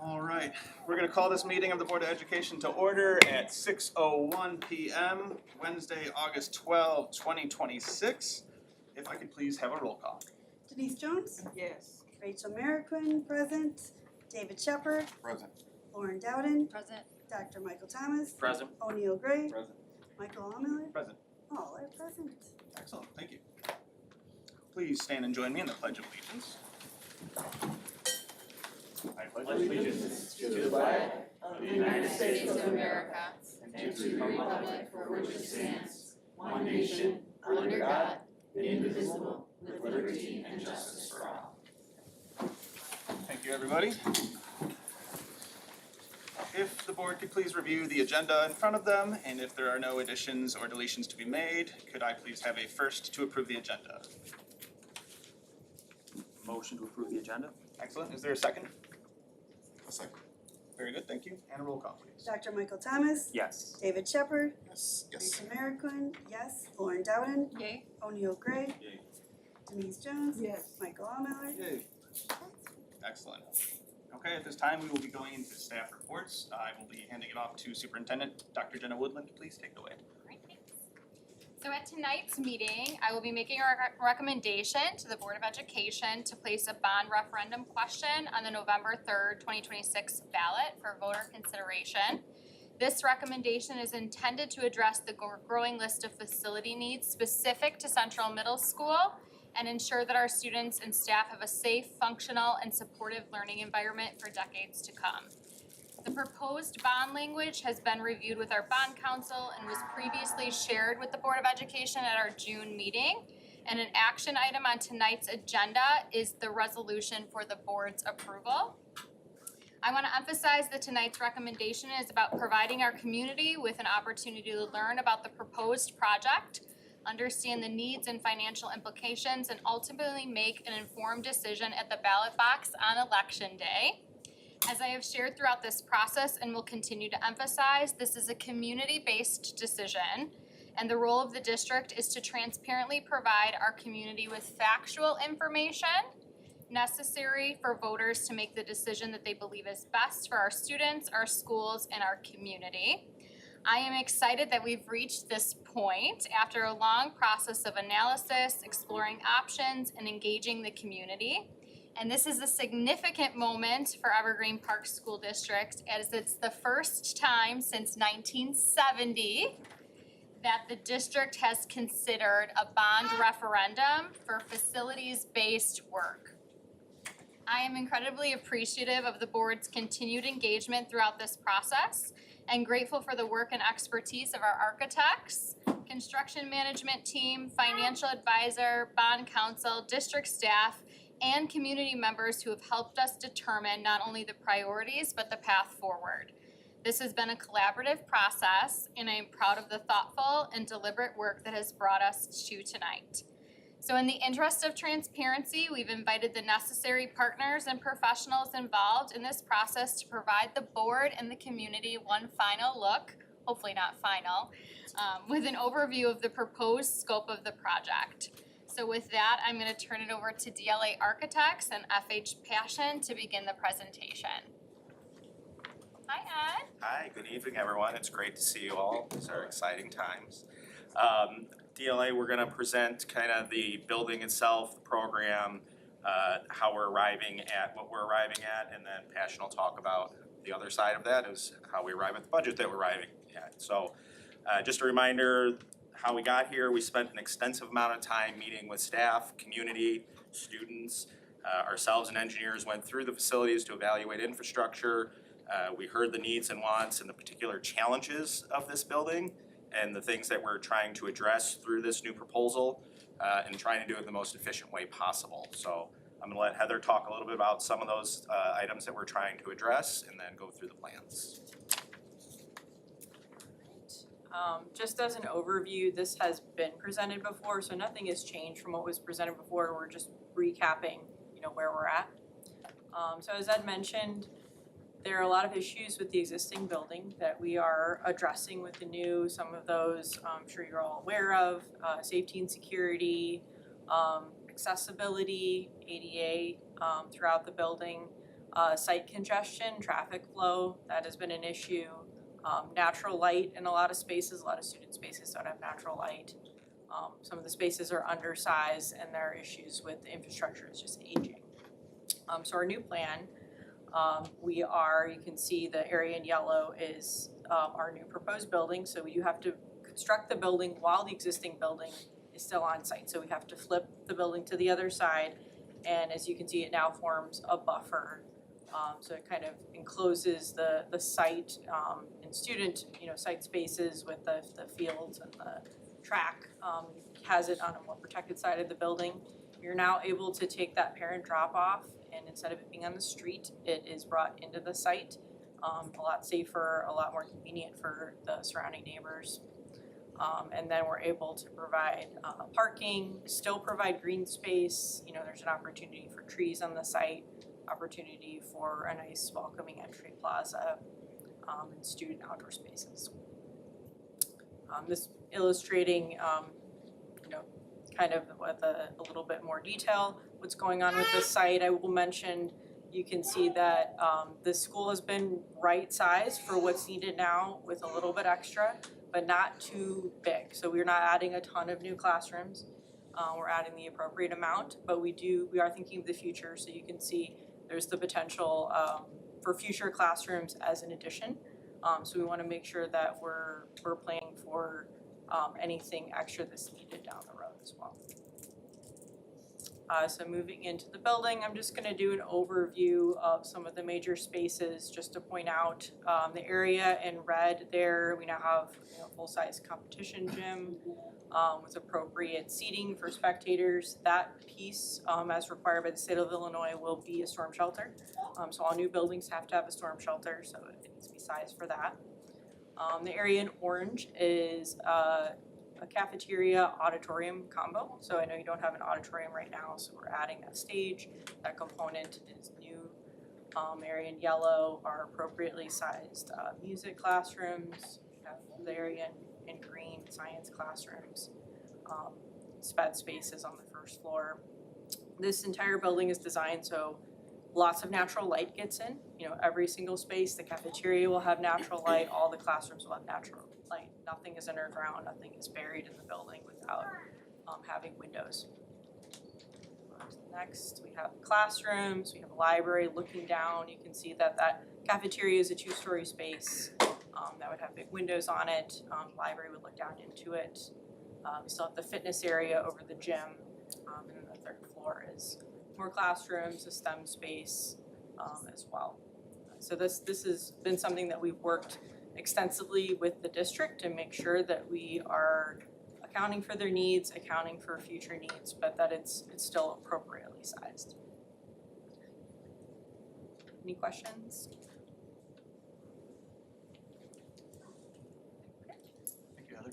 All right, we're gonna call this meeting of the Board of Education to order at 6:01 PM, Wednesday, August 12, 2026. If I could please have a roll call. Denise Jones, Yes. Rachel Merrickwin, present. David Shepherd, Present. Lauren Dowden, Present. Dr. Michael Thomas, Present. O'Neill Gray, Present. Michael Allmiller, Present. all are present. Excellent, thank you. Please stand and join me in the Pledge of Allegiance. I pledge allegiance to the flag of the United States of America and to the republic for which it stands, one nation, under God, indivisible, with liberty and justice for all. Thank you, everybody. If the board could please review the agenda in front of them, and if there are no additions or deletions to be made, could I please have a first to approve the agenda? Motion to approve the agenda? Excellent, is there a second? A second. Very good, thank you, and a roll call, please. Dr. Michael Thomas, Yes. David Shepherd, Yes. Rachel Merrickwin, yes. Lauren Dowden, Yay. O'Neill Gray, Yay. Denise Jones, Yes. Michael Allmiller. Yay. Excellent. Okay, at this time, we will be going into staff reports. I will be handing it off to Superintendent Dr. Jenna Woodland. Please take it away. Great, thanks. So at tonight's meeting, I will be making a recommendation to the Board of Education to place a bond referendum question on the November 3rd, 2026 ballot for voter consideration. This recommendation is intended to address the growing list of facility needs specific to Central Middle School and ensure that our students and staff have a safe, functional, and supportive learning environment for decades to come. The proposed bond language has been reviewed with our bond council and was previously shared with the Board of Education at our June meeting. And an action item on tonight's agenda is the resolution for the board's approval. I want to emphasize that tonight's recommendation is about providing our community with an opportunity to learn about the proposed project, understand the needs and financial implications, and ultimately make an informed decision at the ballot box on Election Day. As I have shared throughout this process and will continue to emphasize, this is a community-based decision, and the role of the district is to transparently provide our community with factual information necessary for voters to make the decision that they believe is best for our students, our schools, and our community. I am excited that we've reached this point after a long process of analysis, exploring options, and engaging the community. And this is a significant moment for Evergreen Park School District, as it's the first time since 1970 that the district has considered a bond referendum for facilities-based work. I am incredibly appreciative of the board's continued engagement throughout this process and grateful for the work and expertise of our architects, construction management team, financial advisor, bond council, district staff, and community members who have helped us determine not only the priorities, but the path forward. This has been a collaborative process, and I am proud of the thoughtful and deliberate work that has brought us to tonight. So in the interest of transparency, we've invited the necessary partners and professionals involved in this process to provide the board and the community one final look, hopefully not final, with an overview of the proposed scope of the project. So with that, I'm going to turn it over to DLA Architects and FH Passion to begin the presentation. Hi, Ed. Hi, good evening, everyone. It's great to see you all. These are exciting times. DLA, we're gonna present kind of the building itself, the program, how we're arriving at what we're arriving at, and then Passion will talk about the other side of that is how we arrive at the budget that we're arriving at. So just a reminder how we got here. We spent an extensive amount of time meeting with staff, community, students. Ourselves and engineers went through the facilities to evaluate infrastructure. We heard the needs and wants and the particular challenges of this building and the things that we're trying to address through this new proposal and trying to do it in the most efficient way possible. So I'm gonna let Heather talk a little bit about some of those items that we're trying to address and then go through the plans. Just as an overview, this has been presented before, so nothing has changed from what was presented before. We're just recapping, where we're at. So as Ed mentioned, there are a lot of issues with the existing building that we are addressing with the new. Some of those I'm sure you're all aware of, safety and security, accessibility, ADA throughout the building. Site congestion, traffic flow, that has been an issue. Natural light in a lot of spaces, a lot of student spaces don't have natural light. Some of the spaces are undersized and there are issues with the infrastructure is just aging. So our new plan, you can see the area in yellow is our new proposed building. So you have to construct the building while the existing building is still on site. So we have to flip the building to the other side. And as you can see, it now forms a buffer. So it kind of encloses the site and student, site spaces with the fields and the track, has it on a more protected side of the building. You're now able to take that parent drop off and instead of it being on the street, it is brought into the site. A lot safer, a lot more convenient for the surrounding neighbors. And then we're able to provide parking, still provide green space. There's an opportunity for trees on the site, opportunity for a nice welcoming entry plaza, and student outdoor spaces. This illustrating, kind of with a little bit more detail, what's going on with this site. I will mention, you can see that the school has been right sized for what's needed now with a little bit extra, but not too big. So we're not adding a ton of new classrooms. We're adding the appropriate amount, but we are thinking of the future. So you can see there's the potential for future classrooms as an addition. So we want to make sure that we're planning for anything extra that's needed down the road as well. So moving into the building, I'm just going to do an overview of some of the major spaces just to point out the area in red there. We now have a full-size competition gym with appropriate seating for spectators. That piece, as required by the state of Illinois, will be a storm shelter. So all new buildings have to have a storm shelter, so it needs to be sized for that. The area in orange is a cafeteria auditorium combo. So I know you don't have an auditorium right now, so we're adding that stage. That component is new. Area in yellow are appropriately sized music classrooms. We have the area in green, science classrooms, sped spaces on the first floor. This entire building is designed so lots of natural light gets in. Every single space, the cafeteria will have natural light, all the classrooms will have natural light. Nothing is underground, nothing is buried in the building without having windows. Next, we have classrooms, we have a library looking down. You can see that cafeteria is a 2-story space that would have big windows on it. Library would look down into it. We still have the fitness area over the gym. And then the third floor is more classrooms, a STEM space as well. So this has been something that we've worked extensively with the district to make sure that we are accounting for their needs, accounting for future needs, but that it's still appropriately sized. Any questions? Thank you, Heather.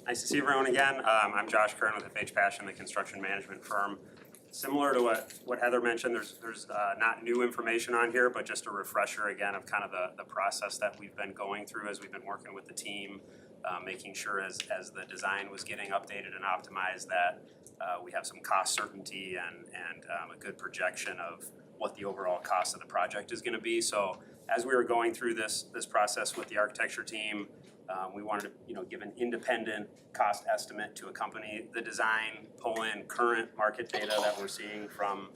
Nice to see everyone again. I'm Josh Kern with FH Passion, the construction management firm. Similar to what Heather mentioned, there's not new information on here, but just a refresher again of kind of the process that we've been going through as we've been working with the team, making sure as the design was getting updated and optimized that we have some cost certainty and a good projection of what the overall cost of the project is going to be. So as we were going through this process with the architecture team, we wanted to give an independent cost estimate to accompany the design, pull in current market data that we're seeing from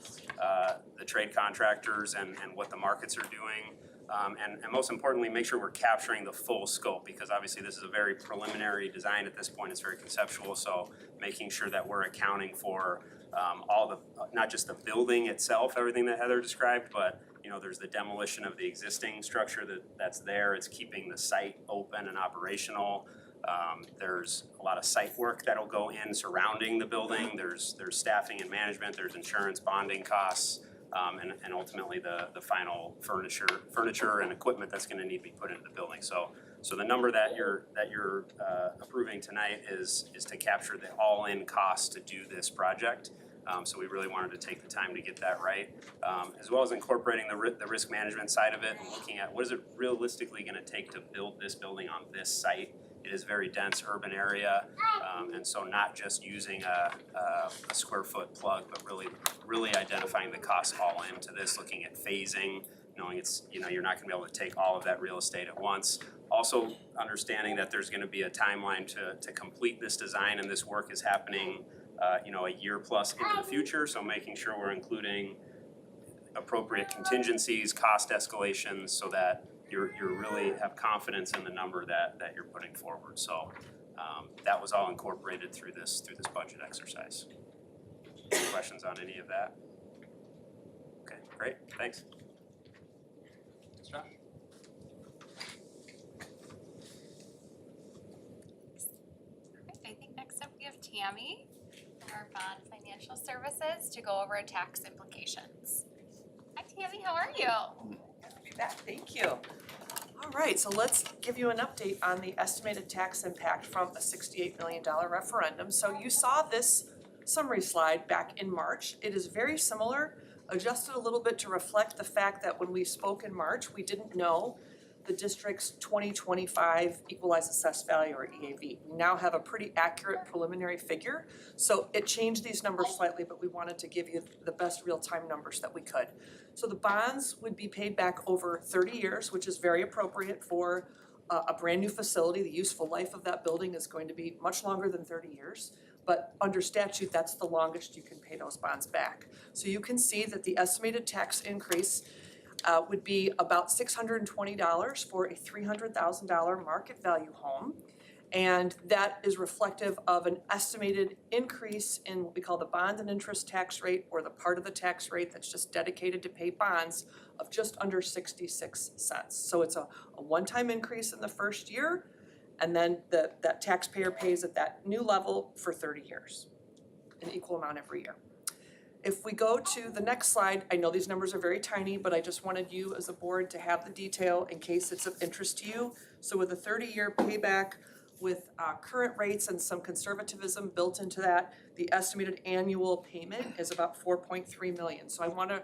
the trade contractors and what the markets are doing. And most importantly, make sure we're capturing the full scope, because obviously this is a very preliminary design at this point. It's very conceptual, so making sure that we're accounting for all the, not just the building itself, everything that Heather described, but there's the demolition of the existing structure that's there. It's keeping the site open and operational. There's a lot of site work that'll go in surrounding the building. There's staffing and management. There's insurance, bonding costs, and ultimately the final furniture and equipment that's going to need to be put into the building. So the number that you're approving tonight is to capture the all-in cost to do this project. So we really wanted to take the time to get that right, as well as incorporating the risk management side of it and looking at what is it realistically going to take to build this building on this site It is a very dense urban area, and so not just using a square foot plug, but really identifying the costs all into this, looking at phasing, knowing it's, you're not gonna be able to take all of that real estate at once. Also understanding that there's gonna be a timeline to complete this design, and this work is happening, a year plus into the future, so making sure we're including appropriate contingencies, cost escalations, so that you really have confidence in the number that you're putting forward. So that was all incorporated through this budget exercise. Any questions on any of that? Okay, great, thanks. Thanks, Josh. I think next up we have Tammy from our Bond Financial Services to go over tax implications. Hi Tammy, how are you? Be back, thank you. All right, so let's give you an update on the estimated tax impact from a $68 million referendum. So you saw this summary slide back in March. It is very similar, adjusted a little bit to reflect the fact that when we spoke in March, we didn't know the district's 2025 equalized assessed value, or EAV. We now have a pretty accurate preliminary figure, so it changed these numbers slightly, but we wanted to give you the best real-time numbers that we could. So the bonds would be paid back over 30 years, which is very appropriate for a brand new facility. The useful life of that building is going to be much longer than 30 years, but under statute, that's the longest you can pay those bonds back. So you can see that the estimated tax increase would be about $620 for a $300,000 market value home. And that is reflective of an estimated increase in what we call the bond and interest tax rate, or the part of the tax rate that's just dedicated to pay bonds, of just under 66 cents. So it's a one-time increase in the first year, and then that taxpayer pays at that new level for 30 years, an equal amount every year. If we go to the next slide, I know these numbers are very tiny, but I just wanted you as a board to have the detail in case it's of interest to you. So with a 30-year payback, with current rates and some conservatism built into that, the estimated annual payment is about $4.3 million. So I want to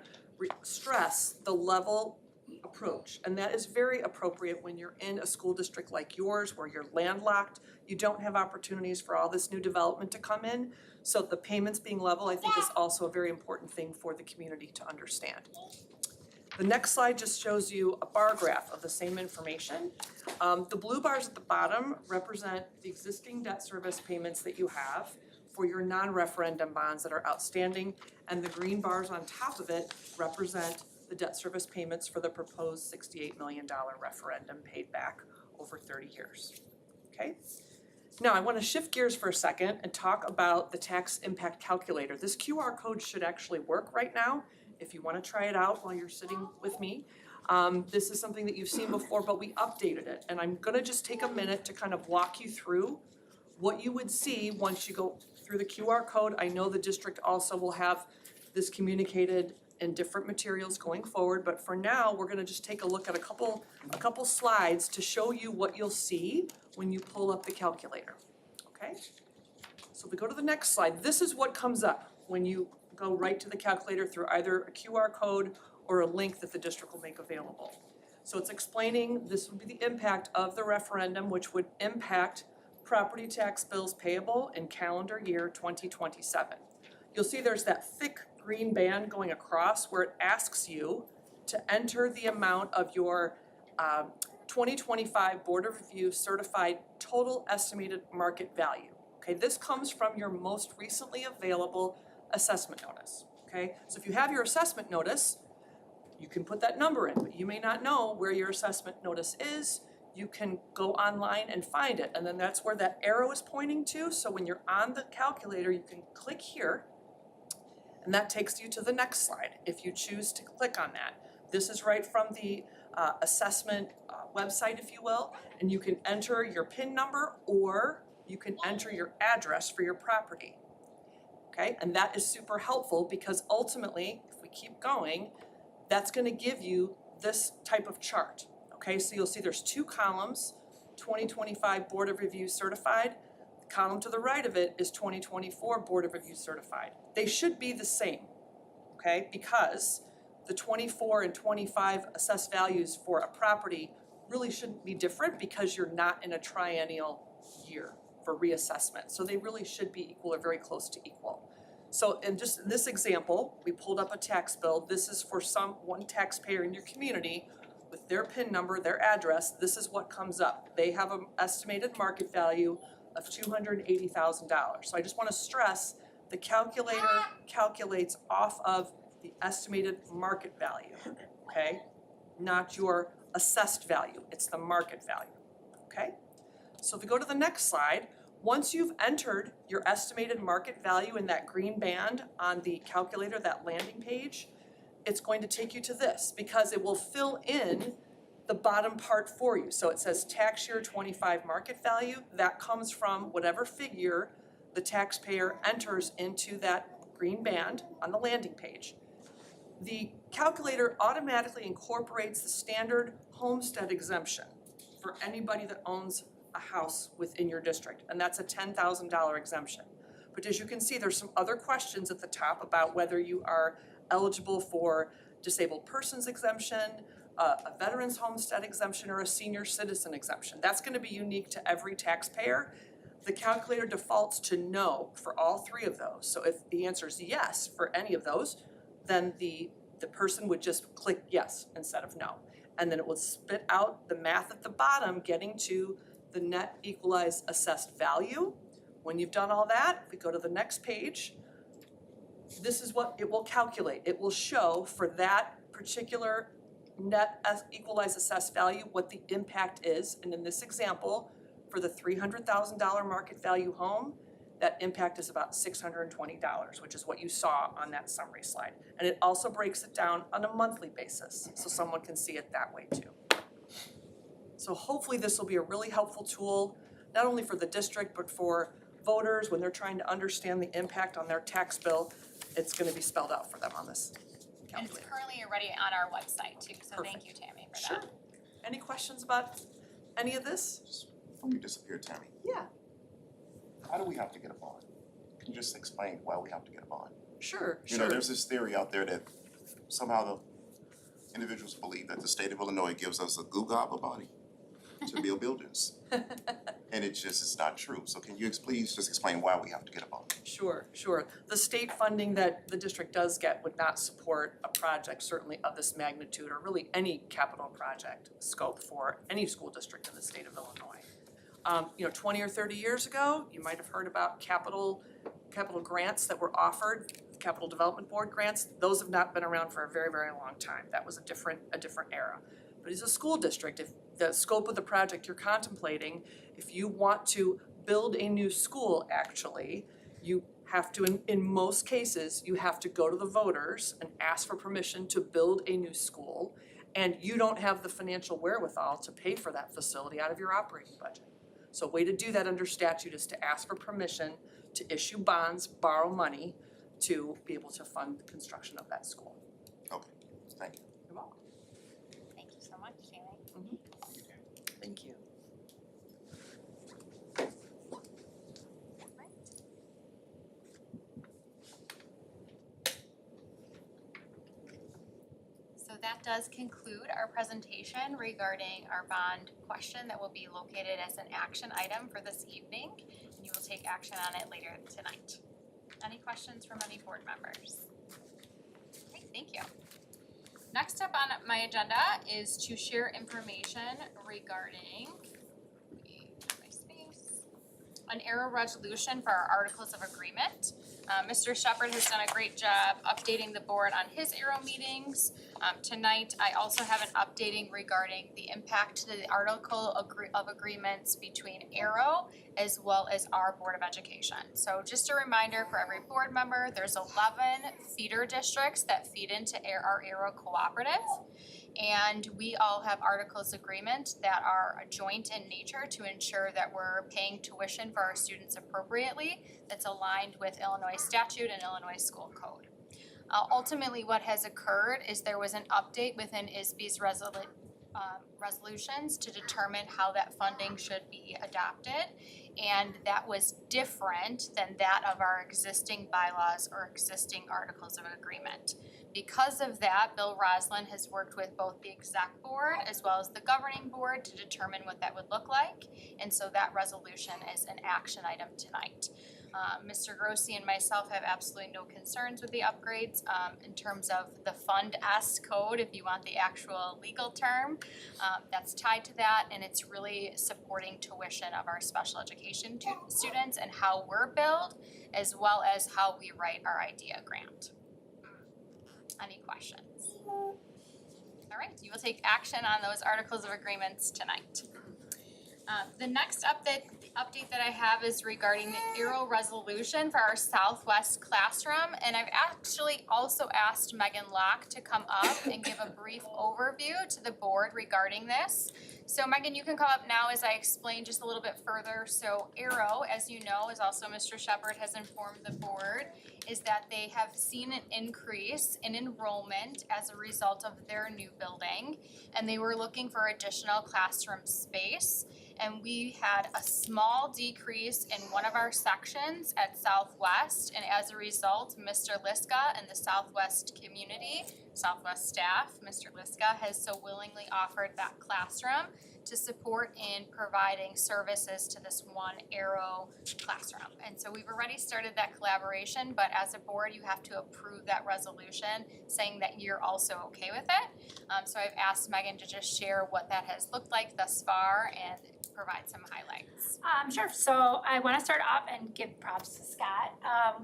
stress the level approach, and that is very appropriate when you're in a school district like yours where you're landlocked. You don't have opportunities for all this new development to come in. So the payments being level, I think, is also a very important thing for the community to understand. The next slide just shows you a bar graph of the same information. The blue bars at the bottom represent the existing debt service payments that you have for your non-referendum bonds that are outstanding, and the green bars on top of it represent the debt service payments for the proposed $68 million referendum paid back over 30 years. Okay? Now I want to shift gears for a second and talk about the tax impact calculator. This QR code should actually work right now if you want to try it out while you're sitting with me. This is something that you've seen before, but we updated it, and I'm going to just take a minute to kind of walk you through what you would see once you go through the QR code. I know the district also will have this communicated in different materials going forward, but for now, we're gonna just take a look at a couple slides to show you what you'll see when you pull up the calculator, okay? So if we go to the next slide, this is what comes up when you go right to the calculator through either a QR code or a link that the district will make available. So it's explaining this would be the impact of the referendum, which would impact property tax bills payable in calendar year 2027. You'll see there's that thick green band going across where it asks you to enter the amount of your 2025 Board of Review certified total estimated market value. Okay, this comes from your most recently available assessment notice. Okay, so if you have your assessment notice, you can put that number in, but you may not know where your assessment notice is. You can go online and find it, and then that's where that arrow is pointing to. So when you're on the calculator, you can click here, and that takes you to the next slide if you choose to click on that. This is right from the assessment website, if you will, and you can enter your PIN number or you can enter your address for your property. Okay, and that is super helpful because ultimately, if we keep going, that's going to give you this type of chart. Okay, so you'll see there's two columns, 2025 Board of Review certified. The column to the right of it is 2024 Board of Review certified. They should be the same, okay, because the 24 and 25 assessed values for a property really shouldn't be different because you're not in a triennial year for reassessment. So they really should be equal or very close to equal. So in just in this example, we pulled up a tax bill. This is for one taxpayer in your community with their PIN number, their address. This is what comes up. They have an estimated market value of $280,000. So I just want to stress the calculator calculates off of the estimated market value, okay? Not your assessed value, it's the market value, okay? So if we go to the next slide, once you've entered your estimated market value in that green band on the calculator, that landing page, it's going to take you to this because it will fill in the bottom part for you. So it says tax year 25 market value, that comes from whatever figure the taxpayer enters into that green band on the landing page. The calculator automatically incorporates the standard homestead exemption for anybody that owns a house within your district, and that's a $10,000 exemption. But as you can see, there's some other questions at the top about whether you are eligible for disabled persons exemption, a veteran's homestead exemption, or a senior citizen exemption. That's gonna be unique to every taxpayer. The calculator defaults to no for all three of those. So if the answer is yes for any of those, then the person would just click yes instead of no. And then it will spit out the math at the bottom, getting to the net equalized assessed value. When you've done all that, we go to the next page. This is what it will calculate. It will show for that particular net equalized assessed value what the impact is. And in this example, for the $300,000 market value home, that impact is about $620, which is what you saw on that summary slide. And it also breaks it down on a monthly basis, so someone can see it that way too. So hopefully this will be a really helpful tool, not only for the district, but for voters when they're trying to understand the impact on their tax bill. It's gonna be spelled out for them on this And it's calculator. currently already on our website too, so thank Perfect. you, Tammy, for Sure. that. Any questions about any of this? Before you disappear, Tammy, Yeah, how do we have to get a bond? Can you just explain why we have to get a bond? sure, You know, sure. there's this theory out there that somehow the individuals believe that the state of Illinois gives us a goo-gobble body to build buildings. And it's not true. So can you please just explain why we have to get a bond? Sure, sure. The state funding that the district does get would not support a project certainly of this magnitude or really any capital project scope for any school district in the state of Illinois. 20 or 30 years ago, you might have heard about capital grants that were offered, capital development board grants. Those have not been around for a very, very long time. That was a different era. But as a school district, if the scope of the project you're contemplating, if you want to build a new school, actually, you have to, in most cases, you have to go to the voters and ask for permission to build a new school, and you don't have the financial wherewithal to pay for that facility out of your operating budget. So a way to do that under statute is to ask for permission to issue bonds, borrow money to be able to fund the construction of that school. Okay, thank you. You're welcome. Thank you so much, Tammy. Thank you. So that does conclude our presentation regarding our bond question that will be located as an action item for this evening. And you will take action on it later tonight. Any questions from any board members? Okay, thank you. Next up on my agenda is to share information regarding, an error resolution for our articles of agreement. Mr. Shepherd has done a great job updating the board on his AERO meetings. Tonight, I also have an updating regarding the impact to the article of agreements between AERO as well as our Board of Education. So just a reminder for every board member, there's 11 feeder districts that feed into our AERO cooperative. And we all have articles agreement that are joint in nature to ensure that we're paying tuition for our students appropriately that's aligned with Illinois statute and Illinois school code. Ultimately, what has occurred is there was an update within ISB's resolutions to determine how that funding should be adopted. And that was different than that of our existing bylaws or existing articles of agreement. Because of that, Bill Roslin has worked with both the exec board as well as the governing board to determine what that would look like. And so that resolution is an action item tonight. Mr. Grossi and myself have absolutely no concerns with the upgrades in terms of the Fund S code, if you want the actual legal term. That's tied to that, and it's really supporting tuition of our special education students and how we're billed, as well as how we write our IDEA grant. Any questions? All right, you will take action on those articles of agreements tonight. The next update that I have is regarding the Aero resolution for our Southwest classroom. And I've actually also asked Megan Locke to come up and give a brief overview to the board regarding this. So Megan, you can come up now as I explain just a little bit further. So Aero, as you know, as also Mr. Shepherd has informed the board, is that they have seen an increase in enrollment as a result of their new building. And they were looking for additional classroom space. And we had a small decrease in one of our sections at Southwest, and as a result, Mr. Liska and the Southwest community, Southwest staff, Mr. Liska has so willingly offered that classroom to support in providing services to this one Aero classroom. And so we've already started that collaboration, but as a board, you have to approve that resolution saying that you're also okay with it. So I've asked Megan to just share what that has looked like thus far and provide some highlights. Sure. So I want to start off and give props to Scott.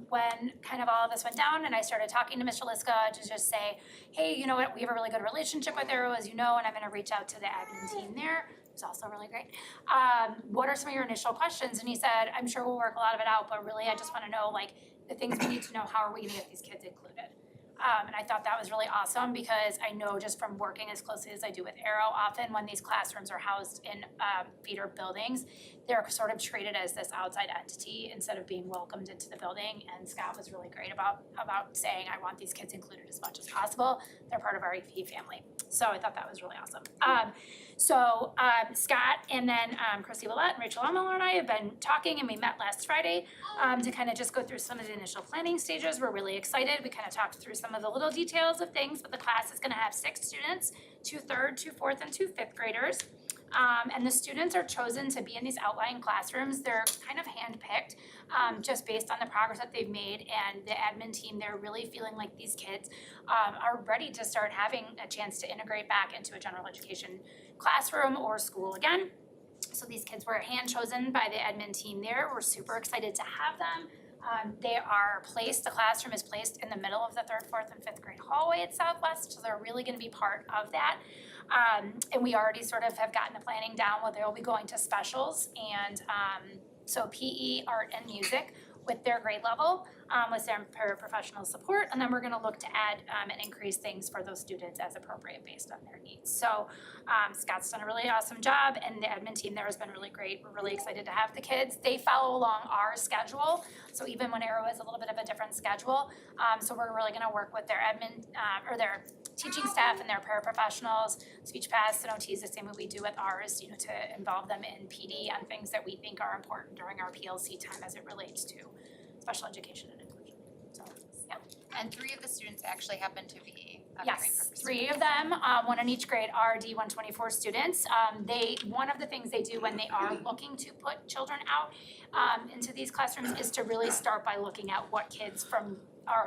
When kind of all of this went down and I started talking to Mr. Liska to just say, hey, you know what, we have a really good relationship with Aero, as you know, and I'm going to reach out to the admin team there. It was also really great. What are some of your initial questions? And he said, I'm sure we'll work a lot of it out, but really I just want to know like the things we need to know, how are we going to get these kids included? And I thought that was really awesome because I know just from working as closely as I do with Aero, often when these classrooms are housed in feeder buildings, they're sort of treated as this outside entity instead of being welcomed into the building. And Scott was really great about saying, I want these kids included as much as possible. They're part of our EP family. So I thought that was really awesome. Scott and then Chrissy Willett and Rachel Miller and I have been talking, and we met last Friday to kind of just go through some of the initial planning stages. We're really excited. We kind of talked through some of the little details of things, but the class is going to have 6 students, 2 3rd, 2 4th, and 2 5th graders. And the students are chosen to be in these outlying classrooms. They're kind of handpicked just based on the progress that they've made, and the admin team, they're really feeling like these kids are ready to start having a chance to integrate back into a general education classroom or school again. So these kids were hand chosen by the admin team there. We're super excited to have them. They are placed, the classroom is placed in the middle of the 3rd, 4th, and 5th grade hallway at Southwest, so they're really gonna be part of that. And we already sort of have gotten the planning down where they'll be going to specials and so PE, art, and music with their grade level with some paraprofessional support, and then we're gonna look to add and increase things for those students as appropriate based on their needs. So Scott's done a really awesome job, and the admin team there has been really great. We're really excited to have the kids. They follow along our schedule, so even when Aero is a little bit of a different schedule, so we're really gonna work with their admin or their teaching staff and their paraprofessionals, speech paths and OTs, the same way we do with ours, you know, to involve them in PD on things that we think are important during our PLC time as it relates to special education and inclusion. So, yeah. And 3 of the students actually happen to be Yes, 3 of them, one in each grade are D124 students. One of the things they do when they are looking to put children out into these classrooms is to really start by looking at what kids from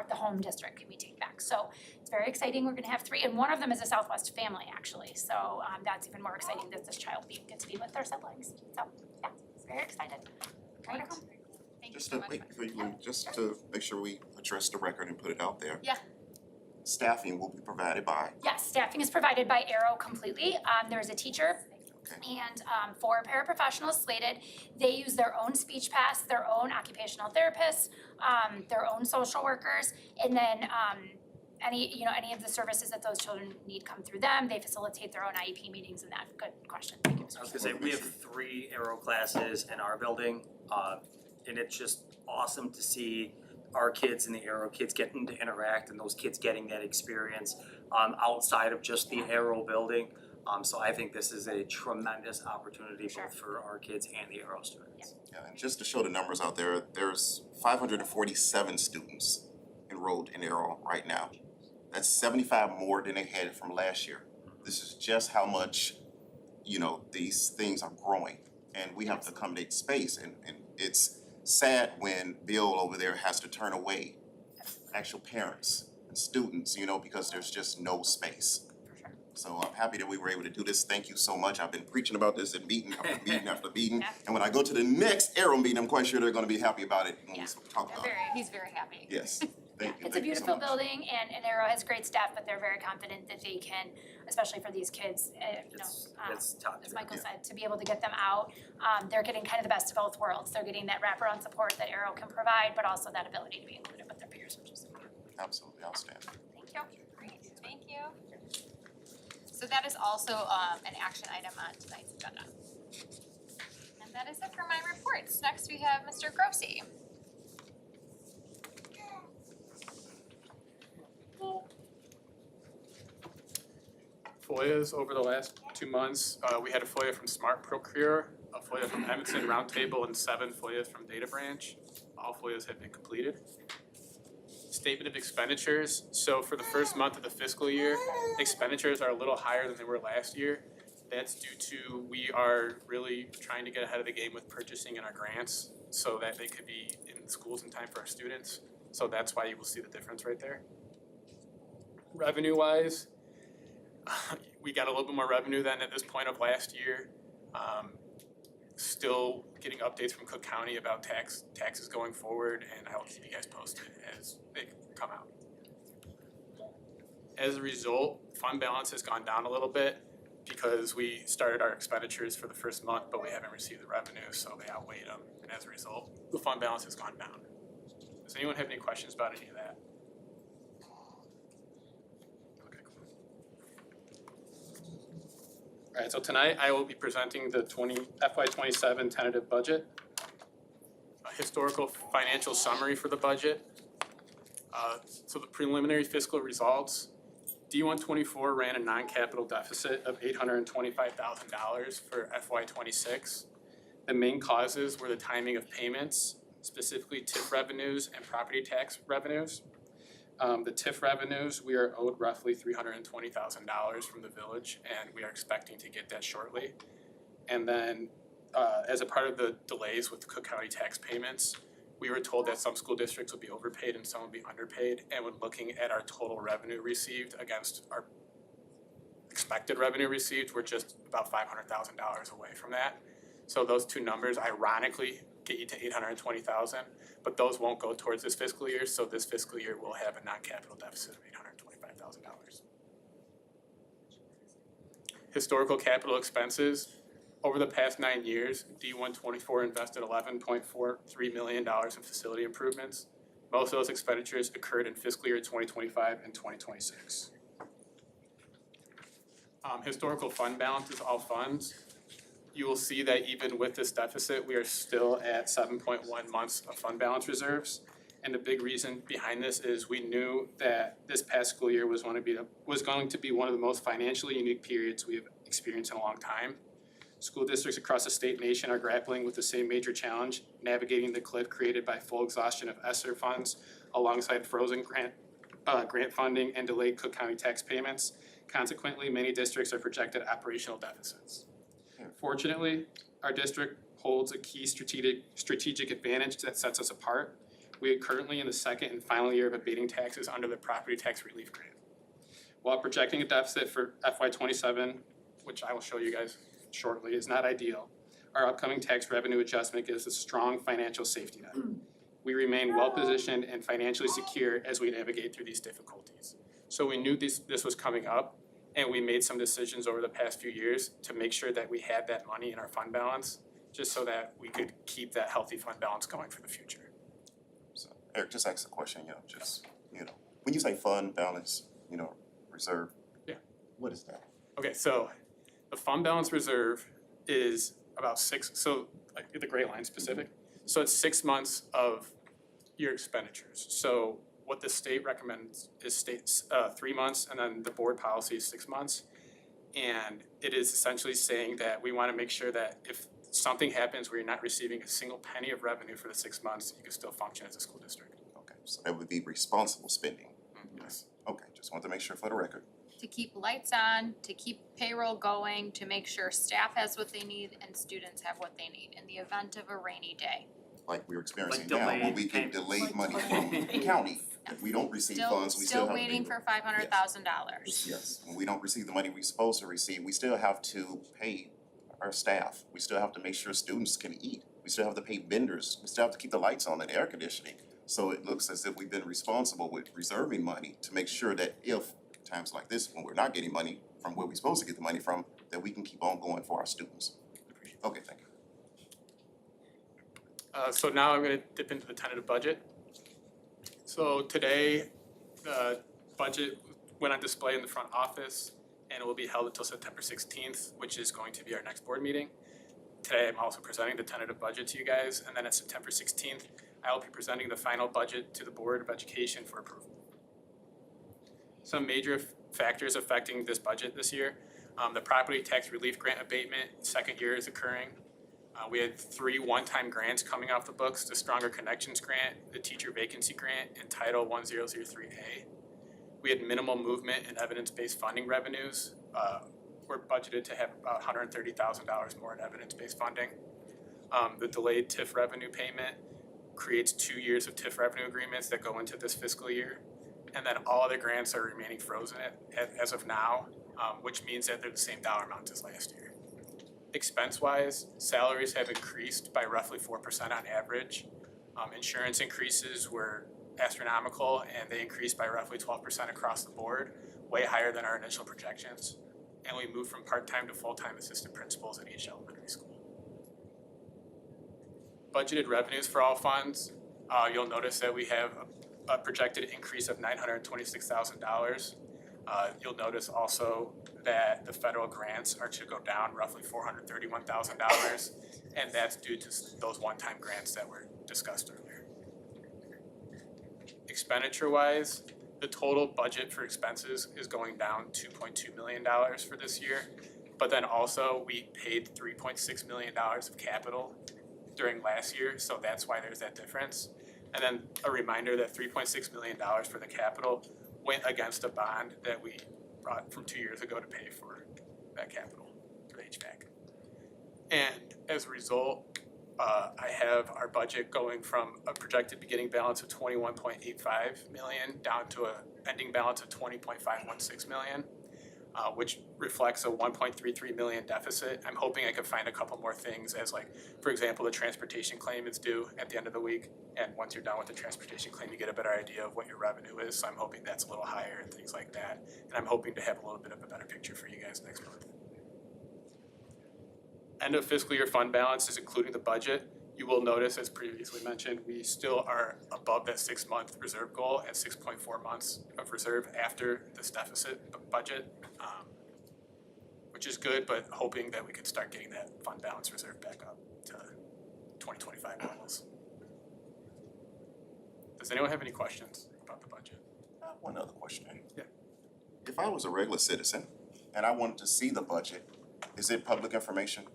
the home district can we take back. So it's very exciting. We're gonna have 3, and one of them is a Southwest family actually. So that's even more exciting that this child gets to be with their siblings. So yeah, it's very excited. Great. Wonderful. Thank you Just so to much. wait before you leave, just to make sure we address the record and put it out there. Yeah. Staffing will be provided by, Yes, staffing is provided by Aero completely. There's a teacher and 4 paraprofessionals slated. They use their own speech paths, their own occupational therapists, their own social workers, and then any of the services that those children need come through them. They facilitate their own IEP meetings and that. Good question. Thank you, Mr. I was gonna say, we have 3 Aero classes in our building, and it's just awesome to see our kids and the Aero kids getting to interact and those kids getting that experience outside of just the Aero building. So I think this is a tremendous opportunity both for our kids and the Aero students. yeah, and just to show the numbers out there, there's 547 students enrolled in Aero right now. That's 75 more than they had from last year. This is just how much, you know, these things are growing. And we have to accommodate space, and it's sad when Bill over there has to turn away actual parents and students, you know, because there's just no space. So I'm happy that we were able to do this. Thank you so much. I've been preaching about this at meeting after meeting after meeting. And when I go to the next Arrow meeting, I'm quite sure they're gonna be happy about it when we talk about it. He's very happy. Yes, thank you, It's a thank you so beautiful much. building and Arrow has great staff, but they're very confident that they can, especially for these kids, It's top as tier. Michael said, to be able to get them out. They're getting kind of the best of both worlds. They're getting that wraparound support that Arrow can provide, but also that ability to be included with their peers, which is Absolutely outstanding. thank you. Great, thank you. So that is also an action item on tonight's agenda. And that is it for my reports. Next we have Mr. Grossi. FOIAs over the last 2 months. We had a FOIA from Smart Procure, a FOIA from Evanston Roundtable, and 7 FOIAs from Data Branch. All FOIAs have been completed. Statement of expenditures. So for the first month of the fiscal year, expenditures are a little higher than they were last year. That's due to we are really trying to get ahead of the game with purchasing in our grants so that they could be in schools in time for our students. So that's why you will see the difference right there. Revenue wise, we got a little bit more revenue than at this point of last year. Still getting updates from Cook County about taxes going forward, and I will keep you guys posted as they come out. As a result, fund balance has gone down a little bit because we started our expenditures for the first month, but we haven't received the revenue, so they outweighed them, and as a result, the fund balance has gone down. Does anyone have any questions about any of that? Alright, so tonight I will be presenting the FY27 tentative budget, a historical financial summary for the budget. So the preliminary fiscal results, D124 ran a non-capital deficit of $825,000 for FY26. The main causes were the timing of payments, specifically TIF revenues and property tax revenues. The TIF revenues, we are owed roughly $320,000 from the village, and we are expecting to get that shortly. And then, as a part of the delays with Cook County tax payments, we were told that some school districts would be overpaid and some would be underpaid. And when looking at our total revenue received against our expected revenue received, we're just about $500,000 away from that. So those two numbers ironically get you to $820,000, but those won't go towards this fiscal year, so this fiscal year we'll have a non-capital deficit of $825,000. Historical capital expenses, over the past 9 years, D124 invested $11.43 million in facility improvements. Most of those expenditures occurred in fiscal year 2025 and 2026. Historical fund balances, all funds. You will see that even with this deficit, we are still at 7.1 months of fund balance reserves. And the big reason behind this is we knew that this past school year was going to be one of the most financially unique periods we have experienced in a long time. School districts across the state and nation are grappling with the same major challenge, navigating the cliff created by full exhaustion of ESSER funds alongside frozen grant funding and delayed Cook County tax payments. Consequently, many districts are projected operational deficits. Fortunately, our district holds a key strategic advantage that sets us apart. We are currently in the second and final year of abating taxes under the property tax relief grant. While projecting a deficit for FY27, which I will show you guys shortly, is not ideal, our upcoming tax revenue adjustment gives a strong financial safety net. We remain well-positioned and financially secure as we navigate through these difficulties. So we knew this was coming up, and we made some decisions over the past few years to make sure that we had that money in our fund balance, just so that we could keep that healthy fund balance going for the future. So Eric, just ask a question, when you say fund balance, reserve. Yeah. What is that? Okay, so the fund balance reserve is about the gray line specific. So it's 6 months of your expenditures. So what the state recommends is 3 months, and then the board policy is 6 months. And it is essentially saying that we want to make sure that if something happens where you're not receiving a single penny of revenue for the 6 months, you can still function as a school district. Okay, so that would be responsible spending. Yes. Okay, Just want to make sure for the record. to keep lights on, to keep payroll going, to make sure staff has what they need and students have what they need in the event of a rainy day. Like we're experiencing Like now, where delayed we get payments. delayed money from the county. If we don't receive funds, we still have to pay. Still waiting for $500,000. Yes, when we don't receive the money we're supposed to receive, we still have to pay our staff. We still have to make sure students can eat. We still have to pay vendors. We still have to keep the lights on and air conditioning. So it looks as if we've been responsible with reserving money to make sure that if times like this, when we're not getting money from where we're supposed to get the money from, that we can keep on going for our students. Okay, thank you. So now I'm gonna dip into the tentative budget. So today, the budget went on display in the front office and it will be held until September 16th, which is going to be our next board meeting. Today, I'm also presenting the tentative budget to you guys, and then at September 16th, I will be presenting the final budget to the Board of Education for approval. Some major factors affecting this budget this year, the property tax relief grant abatement, second year is occurring. We had 3 one-time grants coming off the books, the Stronger Connections Grant, the Teacher Vacancy Grant, and Title 1003A. We had minimal movement in evidence-based funding revenues. We're budgeted to have about $130,000 more in evidence-based funding. The delayed TIF revenue payment creates 2 years of TIF revenue agreements that go into this fiscal year. And then all other grants are remaining frozen as of now, which means that they're the same dollar amount as last year. Expense-wise, salaries have increased by roughly 4% on average. Insurance increases were astronomical and they increased by roughly 12% across the board, way higher than our initial projections. And we moved from part-time to full-time assistant principals at each elementary school. Budgeted revenues for all funds, you'll notice that we have a projected increase of $926,000. You'll notice also that the federal grants are to go down roughly $431,000, and that's due to those one-time grants that were discussed earlier. Expenditure-wise, the total budget for expenses is going down $2.2 million for this year, but then also we paid $3.6 million of capital during last year, so that's why there's that difference. And then a reminder that $3.6 million for the capital went against a bond that we brought from 2 years ago to pay for that capital for HVAC. And as a result, I have our budget going from a projected beginning balance of $21.85 million down to an ending balance of $20.516 million, which reflects a $1.33 million deficit. I'm hoping I can find a couple more things as like, for example, the transportation claim is due at the end of the week. And once you're done with the transportation claim, you get a better idea of what your revenue is. So I'm hoping that's a little higher and things like that. And I'm hoping to have a little bit of a better picture for you guys next month. End of fiscal year fund balance is including the budget. You will notice, as previously mentioned, we still are above that 6-month reserve goal at 6.4 months of reserve after this deficit budget, which is good, but hoping that we could start getting that fund balance reserve back up to 2025 levels. Does anyone have any questions about the budget? One other question. Yeah. If I was a regular citizen and I wanted to see the budget, is it public information?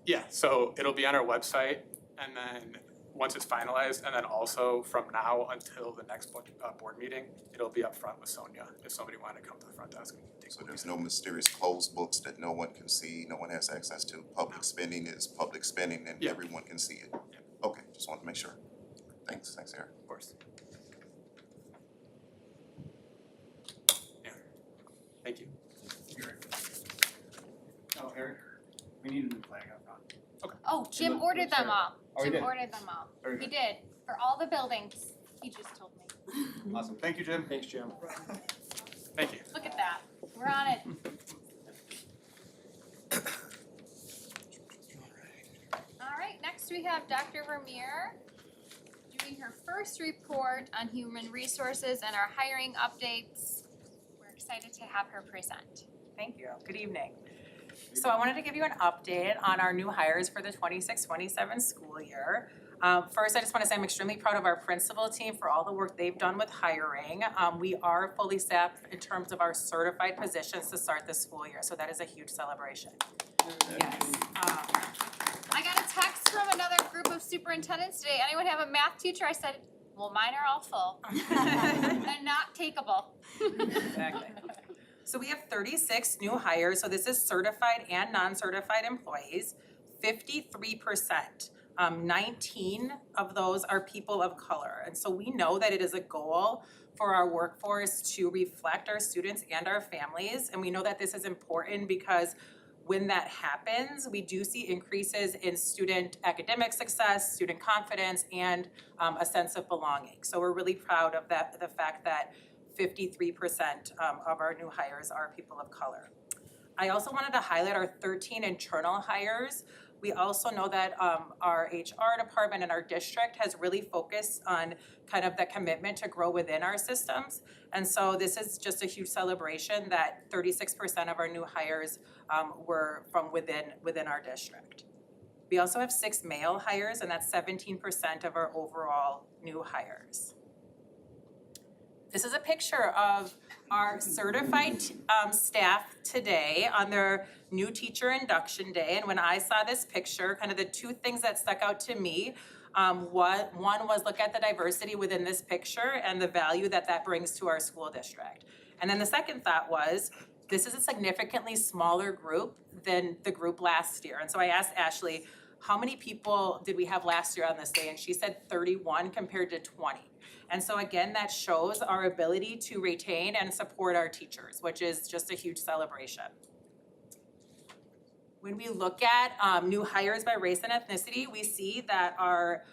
Yeah, so it'll be on our website, and then once it's finalized, and then also from now until the next board meeting, it'll be up front with Sonia, if somebody wanted to come to the front desk and take a So look there's at it. no mysterious closed books that no one can see, no one has access to? Public spending is public spending and Yeah. everyone can see it? Yeah. Okay, just wanted to make sure. Thanks, Eric. Of course. Yeah, thank you. Oh, Eric, we need a new flag up front. Oh, Jim ordered them all. Oh, he Jim did? ordered them all. Very He good. did, for all the buildings. He just told me. Awesome, thank you, Jim. Thanks, Jim. Thank you. Look at that. We're on it. All right, next we have Dr. Vermeer doing her first report on human resources and our hiring updates. We're excited to have her present. Thank you. Good evening. So I wanted to give you an update on our new hires for the 26-27 school year. First, I just want to say I'm extremely proud of our principal team for all the work they've done with hiring. We are fully staffed in terms of our certified positions to start this school year, so that is a huge celebration. Yes. I got a text from another group of superintendents today. Anyone have a math teacher? I said, Well, mine are all full and not takeable. Exactly. So we have 36 new hires, so this is certified and non-certified employees, 53%. 19 of those are people of color. And so we know that it is a goal for our workforce to reflect our students and our families. And we know that this is important because when that happens, we do see increases in student academic success, student confidence, and a sense of belonging. So we're really proud of that, the fact that 53% of our new hires are people of color. I also wanted to highlight our 13 internal hires. We also know that our HR department and our district has really focused on kind of the commitment to grow within our systems. And so this is just a huge celebration that 36% of our new hires were from within our district. We also have 6 male hires, and that's 17% of our overall new hires. This is a picture of our certified staff today on their new teacher induction day. And when I saw this picture, kind of the two things that stuck out to me, one was look at the diversity within this picture and the value that that brings to our school district. And then the second thought was, this is a significantly smaller group than the group last year. And so I asked Ashley, how many people did we have last year on this day? And she said 31 compared to 20. And so again, that shows our ability to retain and support our teachers, which is just a huge celebration. When we look at new hires by race and ethnicity, we see that our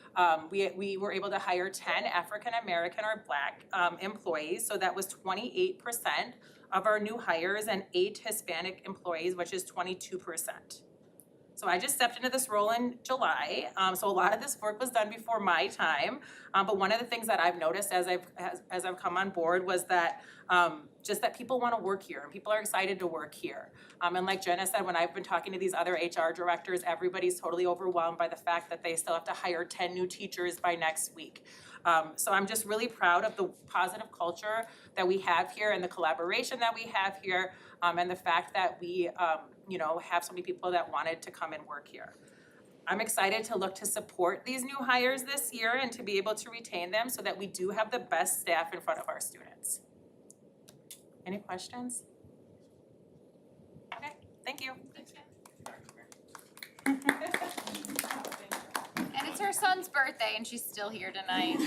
we were able to hire 10 African American or Black employees, so that was 28% of our new hires, and 8 Hispanic employees, which is 22%. So I just stepped into this role in July, so a lot of this work was done before my time. But one of the things that I've noticed as I've come on board was that just that people want to work here and people are excited to work here. And like Jenna said, when I've been talking to these other HR directors, everybody's totally overwhelmed by the fact that they still have to hire 10 new teachers by next week. So I'm just really proud of the positive culture that we have here and the collaboration that we have here, and the fact that we have so many people that wanted to come and work here. I'm excited to look to support these new hires this year and to be able to retain them so that we do have the best staff in front of our students. Any questions? Okay, thank you. And it's her son's birthday and she's still here tonight.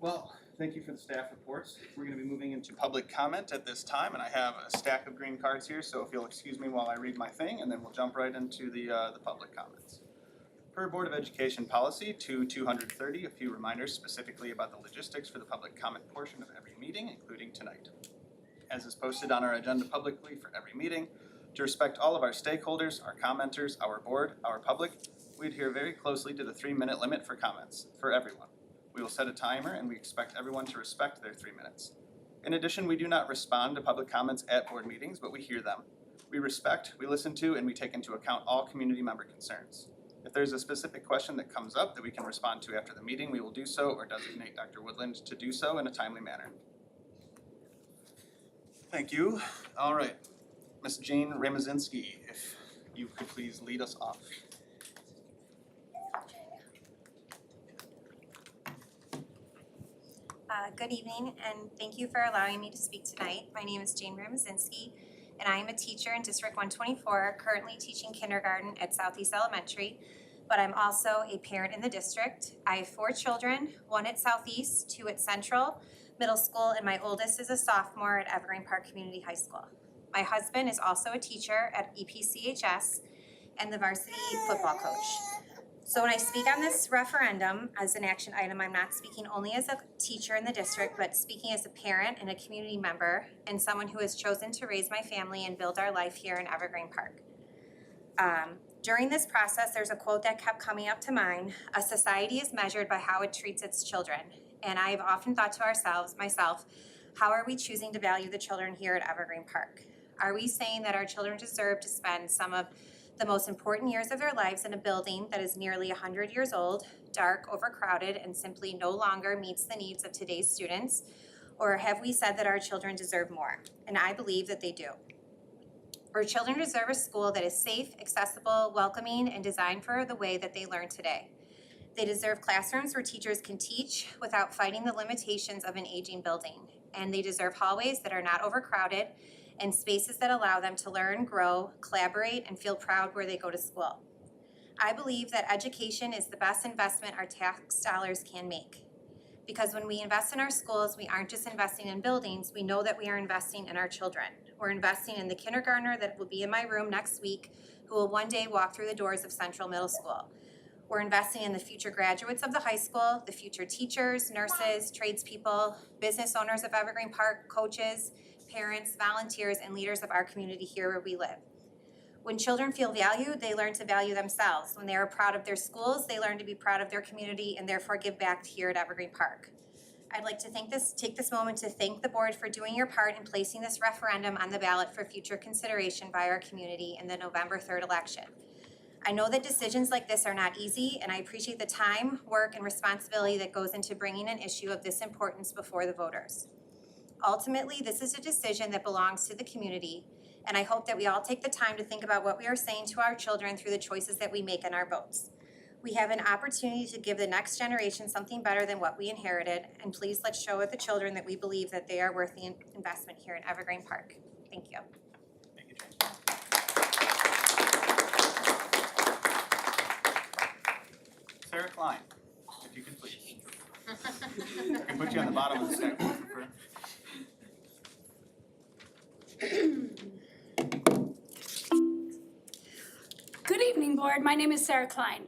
Well, thank you for the staff reports. We're gonna be moving into public comment at this time, and I have a stack of green cards here, so if you'll excuse me while I read my thing, and then we'll jump right into the public comments. Per Board of Education Policy 230, a few reminders specifically about the logistics for the public comment portion of every meeting, including tonight. As is posted on our agenda publicly for every meeting, to respect all of our stakeholders, our commenters, our board, our public, we adhere very closely to the 3-minute limit for comments for everyone. We will set a timer and we expect everyone to respect their 3 minutes. In addition, we do not respond to public comments at board meetings, but we hear them. We respect, we listen to, and we take into account all community member concerns. If there's a specific question that comes up that we can respond to after the meeting, we will do so or designate Dr. Woodland to do so in a timely manner. Thank you. All right, Ms. Jane Remazinski, if you could please lead us off. Good evening, and thank you for allowing me to speak tonight. My name is Jane Ramazinski, and I am a teacher in District 124, currently teaching kindergarten at Southeast Elementary, but I'm also a parent in the district. I have 4 children, 1 at Southeast, 2 at Central Middle School, and my oldest is a sophomore at Evergreen Park Community High School. My husband is also a teacher at EPCHS and the varsity football coach. So when I speak on this referendum as an action item, I'm not speaking only as a teacher in the district, but speaking as a parent and a community member and someone who has chosen to raise my family and build our life here in Evergreen Park. During this process, there's a quote that kept coming up to mind: "A society is measured by how it treats its children." And I've often thought to myself, how are we choosing to value the children here at Evergreen Park? Are we saying that our children deserve to spend some of the most important years of their lives in a building that is nearly 100 years old, dark, overcrowded, and simply no longer meets the needs of today's students? Or have we said that our children deserve more? And I believe that they do. Our children deserve a school that is safe, accessible, welcoming, and designed for the way that they learn today. They deserve classrooms where teachers can teach without fighting the limitations of an aging building. And they deserve hallways that are not overcrowded and spaces that allow them to learn, grow, collaborate, and feel proud where they go to school. I believe that education is the best investment our tax dollars can make. Because when we invest in our schools, we aren't just investing in buildings, we know that we are investing in our children. We're investing in the kindergartner that will be in my room next week, who will one day walk through the doors of Central Middle School. We're investing in the future graduates of the high school, the future teachers, nurses, tradespeople, business owners of Evergreen Park, coaches, parents, volunteers, and leaders of our community here where we live. When children feel valued, they learn to value themselves. When they are proud of their schools, they learn to be proud of their community and therefore give back here at Evergreen Park. I'd like to take this moment to thank the board for doing your part in placing this referendum on the ballot for future consideration by our community in the November 3rd election. I know that decisions like this are not easy, and I appreciate the time, work, and responsibility that goes into bringing an issue of this importance before the voters. Ultimately, this is a decision that belongs to the community, and I hope that we all take the time to think about what we are saying to our children through the choices that we make in our votes. We have an opportunity to give the next generation something better than what we inherited, and please let's show the children that we believe that they are worth the investment here in Evergreen Park. Thank you. Thank you, Jane. Sarah Klein, if you could please. I can put you on the bottom of the stack if you prefer. Good evening, board. My name is Sarah Klein.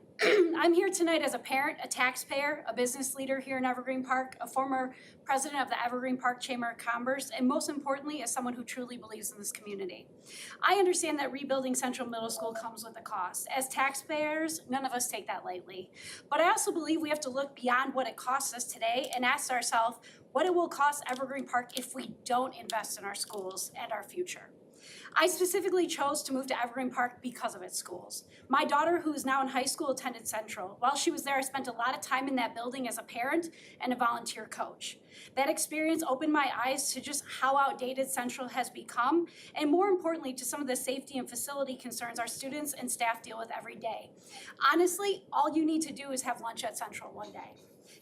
I'm here tonight as a parent, a taxpayer, a business leader here in Evergreen Park, a former president of the Evergreen Park Chamber of Commerce, and most importantly, as someone who truly believes in this community. I understand that rebuilding Central Middle School comes with a cost. As taxpayers, none of us take that lightly. But I also believe we have to look beyond what it costs us today and ask ourselves what it will cost Evergreen Park if we don't invest in our schools and our future. I specifically chose to move to Evergreen Park because of its schools. My daughter, who is now in high school, attended Central. While she was there, I spent a lot of time in that building as a parent and a volunteer coach. That experience opened my eyes to just how outdated Central has become, and more importantly, to some of the safety and facility concerns our students and staff deal with every day. Honestly, all you need to do is have lunch at Central one day.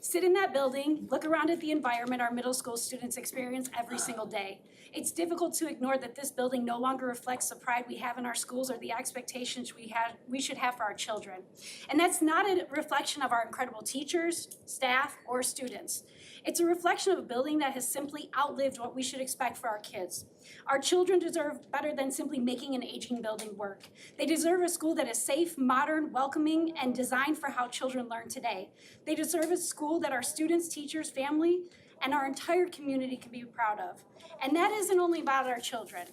Sit in that building, look around at the environment our middle school students experience every single day. It's difficult to ignore that this building no longer reflects the pride we have in our schools or the expectations we should have for our children. And that's not a reflection of our incredible teachers, staff, or students. It's a reflection of a building that has simply outlived what we should expect for our kids. Our children deserve better than simply making an aging building work. They deserve a school that is safe, modern, welcoming, and designed for how children learn today. They deserve a school that our students, teachers, family, and our entire community can be proud of. And that isn't only about our children.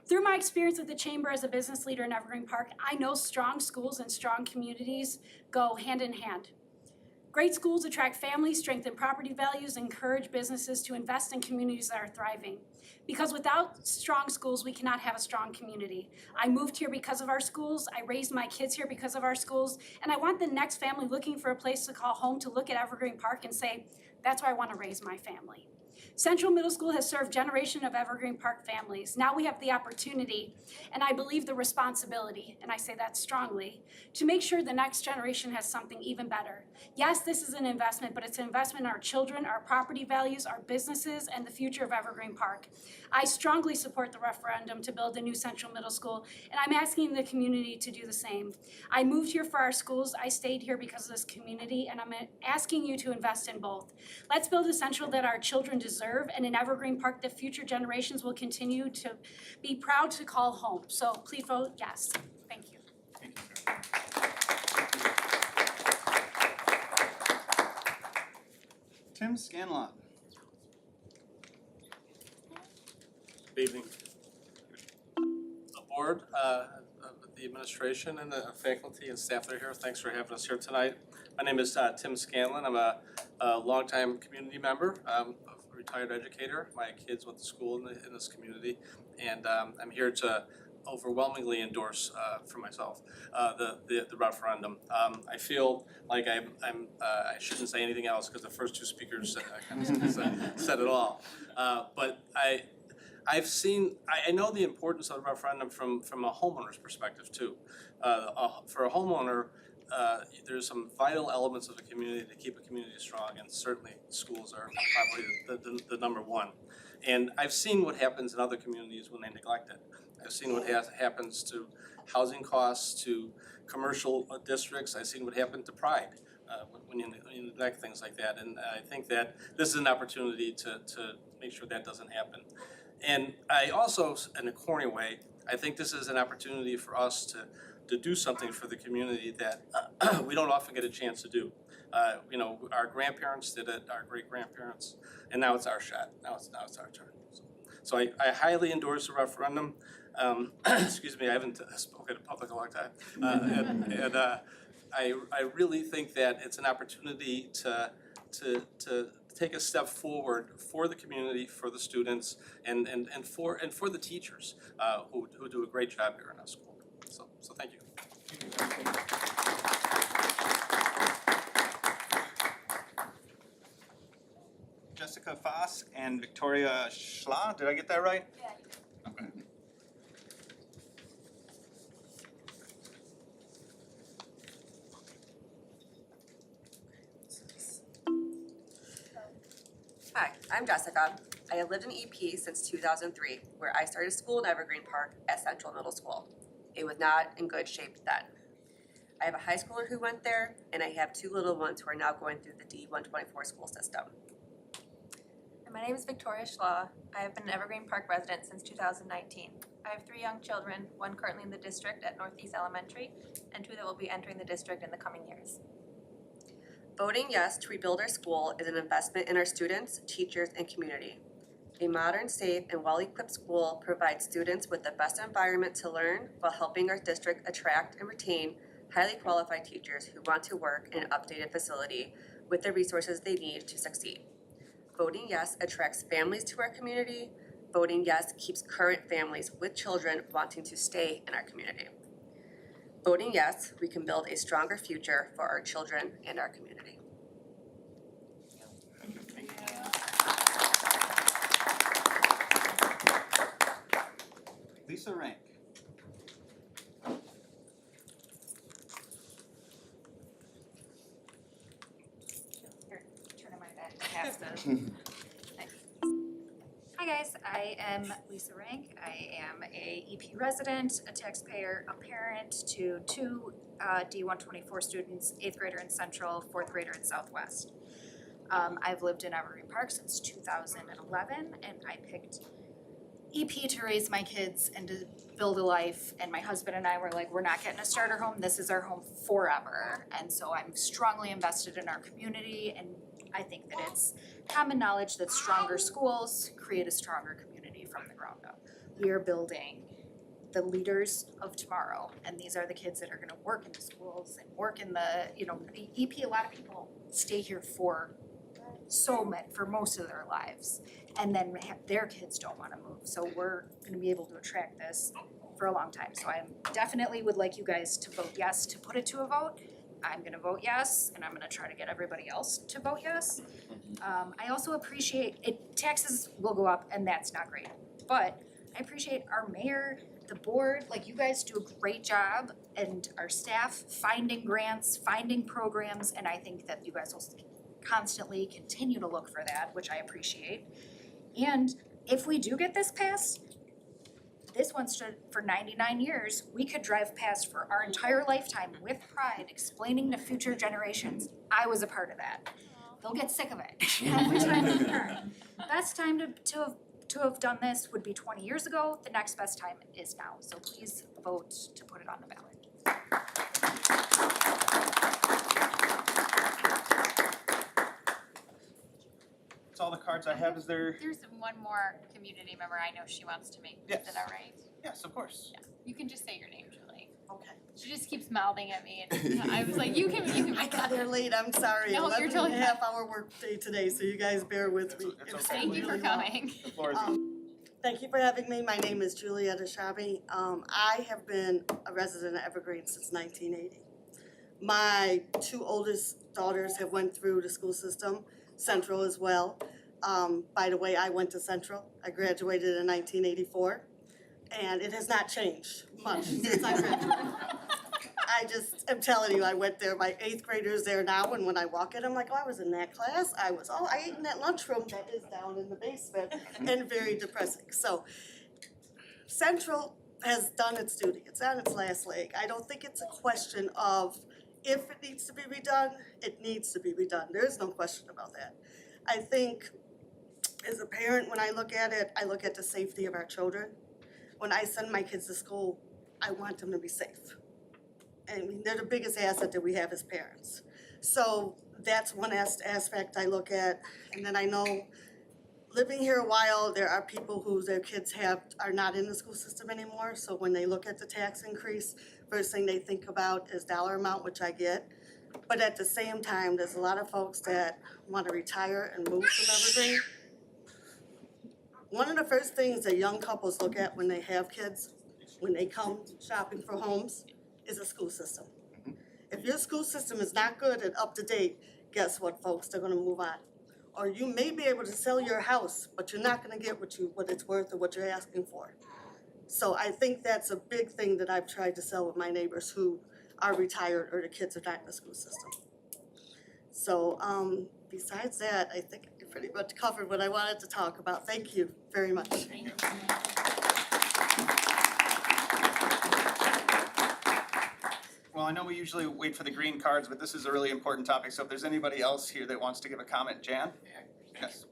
Through my experience with the Chamber as a business leader in Evergreen Park, I know strong schools and strong communities go hand in hand. Great schools attract families, strengthen property values, and encourage businesses to invest in communities that are thriving. Because without strong schools, we cannot have a strong community. I moved here because of our schools, I raised my kids here because of our schools, and I want the next family looking for a place to call home to look at Evergreen Park and say, that's where I want to raise my family. Central Middle School has served generations of Evergreen Park families. Now we have the opportunity, and I believe the responsibility, and I say that strongly, to make sure the next generation has something even better. Yes, this is an investment, but it's an investment in our children, our property values, our businesses, and the future of Evergreen Park. I strongly support the referendum to build a new Central Middle School, and I'm asking the community to do the same. I moved here for our schools, I stayed here because of this community, and I'm asking you to invest in both. Let's build a Central that our children deserve, and in Evergreen Park that future generations will continue to be proud to call home. So please vote yes. Thank you. Thank you, Sarah. Tim Scanlon. Good evening. The board, the administration and the faculty and staff that are here, thanks for having us here tonight. My name is Tim Scanlon. I'm a longtime community member, a retired educator. My kids went to school in this community, and I'm here to overwhelmingly endorse for myself the referendum. I feel like I shouldn't say anything else because the first two speakers kind of said it all. But I've seen, I know the importance of the referendum from a homeowner's perspective too. For a homeowner, there's some vital elements of the community to keep a community strong, and certainly schools are probably the number one. And I've seen what happens in other communities when they neglect it. I've seen what happens to housing costs, to commercial districts. I've seen what happened to Pride when you neglect things like that. And I think that this is an opportunity to make sure that doesn't happen. And I also, in a corny way, I think this is an opportunity for us to do something for the community that we don't often get a chance to do. You know, our grandparents did it, our great-grandparents, and now it's our shot. Now it's our turn. So I highly endorse the referendum. Excuse me, I haven't spoken in public a long time. I really think that it's an opportunity to take a step forward for the community, for the students, and for the teachers who do a great job here in our school. So thank you. Jessica Foss and Victoria Schla, did I get that right? Yeah. Okay. Hi, I'm Jessica. I have lived in EP since 2003, where I started school in Evergreen Park at Central Middle School. It was not in good shape then. I have a high schooler who went there, and I have two little ones who are now going through the D124 school system. My name is Victoria Schla. I have been an Evergreen Park resident since 2019. I have 3 young children, one currently in the district at Northeast Elementary, and 2 that will be entering the district in the coming years. Voting yes to rebuild our school is an investment in our students, teachers, and community. A modern, safe, and well-equipped school provides students with the best environment to learn while helping our district attract and retain highly qualified teachers who want to work in an updated facility with the resources they need to succeed. Voting yes attracts families to our community. Voting yes keeps current families with children wanting to stay in our community. Voting yes, we can build a stronger future for our children and our community. Lisa Rank. Turning my back past Hi guys, I am Lisa Rank. I am a EP resident, a taxpayer, a parent to 2 D124 students, 8th grader in Central, 4th grader in Southwest. I've lived in Evergreen Park since 2011, and I picked EP to raise my kids and to build a life, and my husband and I were like, we're not getting a starter home, this is our home forever. And so I'm strongly invested in our community, and I think that it's common knowledge that stronger schools create a stronger community from the ground up. We are building the leaders of tomorrow, and these are the kids that are gonna work in the schools and work in the, EP, a lot of people stay here for most of their lives, and then their kids don't wanna move. So we're gonna be able to attract this for a long time. So I definitely would like you guys to vote yes to put it to a vote. I'm gonna vote yes, and I'm gonna try to get everybody else to vote yes. I also appreciate it, taxes will go up, and that's not great. But I appreciate our mayor, the board, like you guys do a great job, and our staff finding grants, finding programs, and I think that you guys will constantly continue to look for that, which I appreciate. And if we do get this passed, this one stood for 99 years. We could drive past for our entire lifetime with pride, explaining to future generations, I was a part of that. They'll get sick of it every time we turn. Best time to have done this would be 20 years ago. The next best time is now. So please vote to put it on the ballot. That's all the cards I have. Is there? There's one more community member I know she wants to make. Yes. Is that all right? Yes, of course. Yeah. You can just say your name, Julie. Okay. She just keeps mouthing at me, and I was like, you can. I got here late, I'm sorry. No, you're 11 totally and a half hour work day today, so you guys bear with me. It's It was okay. Thank you for really long. coming. The floor is Thank you for having me. My name is Julietta Shabi. I have been a resident of Evergreen since 1980. My 2 oldest daughters have went through the school system, Central as well. By the way, I went to Central. I graduated in 1984, and it has not changed much since I graduated. I just am telling you, I went there, my 8th graders there now, and when I walk in, I'm like, oh, I was in that class. I ate in that lunchroom that is down in the basement, and very depressing. So Central has done its duty. It's on its last leg. I don't think it's a question of if it needs to be redone, it needs to be redone. There is no question about that. I think as a parent, when I look at it, I look at the safety of our children. When I send my kids to school, I want them to be safe. I mean, they're the biggest asset that we have as parents. So that's one aspect I look at. And then I know living here a while, there are people who their kids are not in the school system anymore. So when they look at the tax increase, first thing they think about is dollar amount, which I get. But at the same time, there's a lot of folks that want to retire and move from Evergreen. One of the first things that young couples look at when they have kids, when they come shopping for homes, is a school system. If your school system is not good and up to date, guess what, folks? They're gonna move on. Or you may be able to sell your house, but you're not gonna get what it's worth or what you're asking for. So I think that's a big thing that I've tried to sell with my neighbors who are retired or the kids are not in the school system. So besides that, I think I pretty much covered what I wanted to talk about. Thank you very much. Well, I know we usually wait for the green cards, but this is a really important topic, so if there's anybody else here that wants to give a comment, Jan? Yes.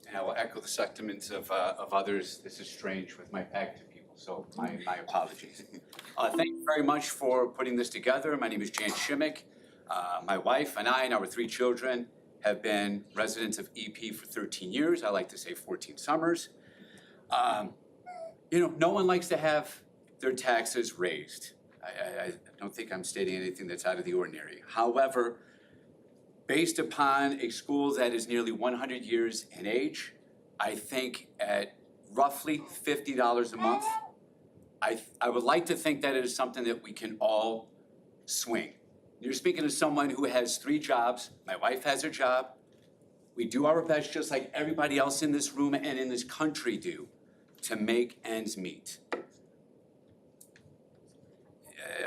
And I will echo the sentiments of others. This is strange with my back to people, so my apologies. Thank you very much for putting this together. My name is Jan Shimmick. My wife and I and our 3 children have been residents of EP for 13 years. I like to say 14 summers. No one likes to have their taxes raised. I don't think I'm stating anything that's out of the ordinary. However, based upon a school that is nearly 100 years in age, I think at roughly $50 a month, I would like to think that it is something that we can all swing. You're speaking to someone who has 3 jobs. My wife has a job. We do our best, just like everybody else in this room and in this country do, to make ends meet.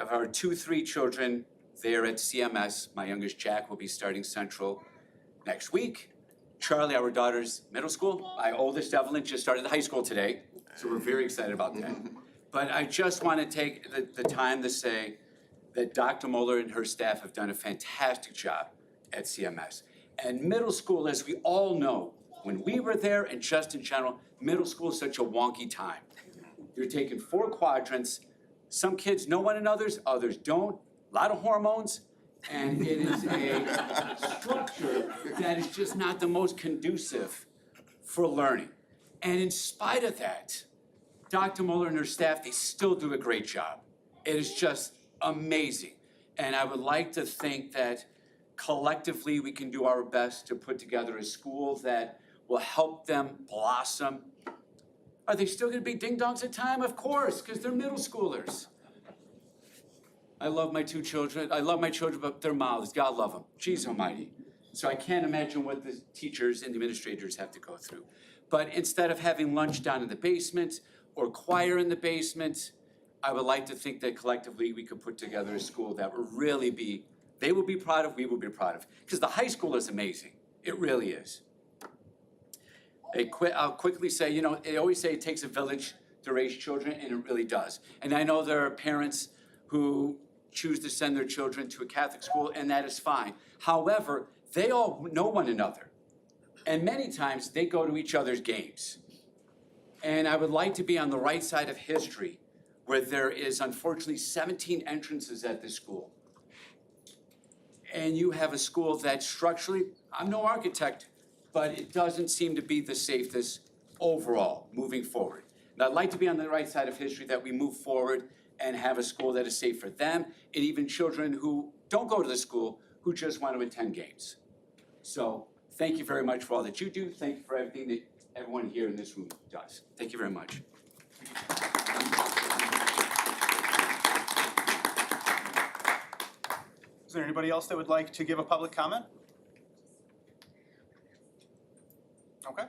Of our 3 children there at CMS, my youngest Jack will be starting Central next week. Charlie, our daughter's middle school. My oldest Evelyn just started high school today, so we're very excited about that. But I just want to take the time to say that Dr. Moeller and her staff have done a fantastic job at CMS. And middle school, as we all know, when we were there and just in general, middle school is such a wonky time. You're taking 4 quadrants. Some kids know one another's, others don't. A lot of hormones, and it is a structure that is just not the most conducive for learning. And in spite of that, Dr. Moeller and her staff, they still do a great job. It is just amazing. And I would like to think that collectively we can do our best to put together a school that will help them blossom. Are they still gonna be ding-dongs at time? Of course, because they're middle schoolers. I love my 2 children. I love my children, but their mouths, God love them. Jeez almighty. So I can't imagine what the teachers and the administrators have to go through. But instead of having lunch down in the basement or choir in the basement, I would like to think that collectively we could put together a school that will really be, they will be proud of, we will be proud of. Because the high school is amazing. It really is. I'll quickly say, they always say it takes a village to raise children, and it really does. And I know there are parents who choose to send their children to a Catholic school, and that is fine. However, they all know one another. And many times they go to each other's games. And I would like to be on the right side of history, where there is unfortunately 17 entrances at this school. And you have a school that structurally, I'm no architect, but it doesn't seem to be the safest overall moving forward. And I'd like to be on the right side of history, that we move forward and have a school that is safe for them, and even children who don't go to the school, who just want to attend games. So thank you very much for all that you do. Thank you for everything that everyone here in this room does. Thank you very much. Is there anybody else that would like to give a public comment? Okay.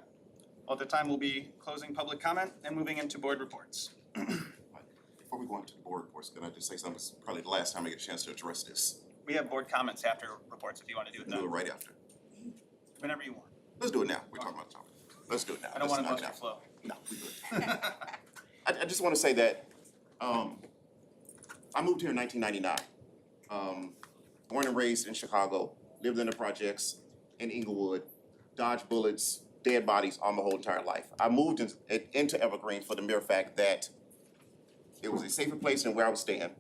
Well, at the time, we'll be closing public comment and moving into board reports. Before we go into the board reports, can I just say something? It's probably the last time I get a chance to address this. We have board comments after reports if you want to do it Do it then, right after. whenever you want. Let's do it now. We're talking about the topic. Let's do it now. I don't Let's want to knock bust it your out. flow. No, we good. I just wanna say that, I moved here in 1999. Born and raised in Chicago, lived in the projects in Inglewood, dodged bullets, dead bodies all my whole entire life. I moved into Evergreen for the mere fact that it was a safer place than where I was staying,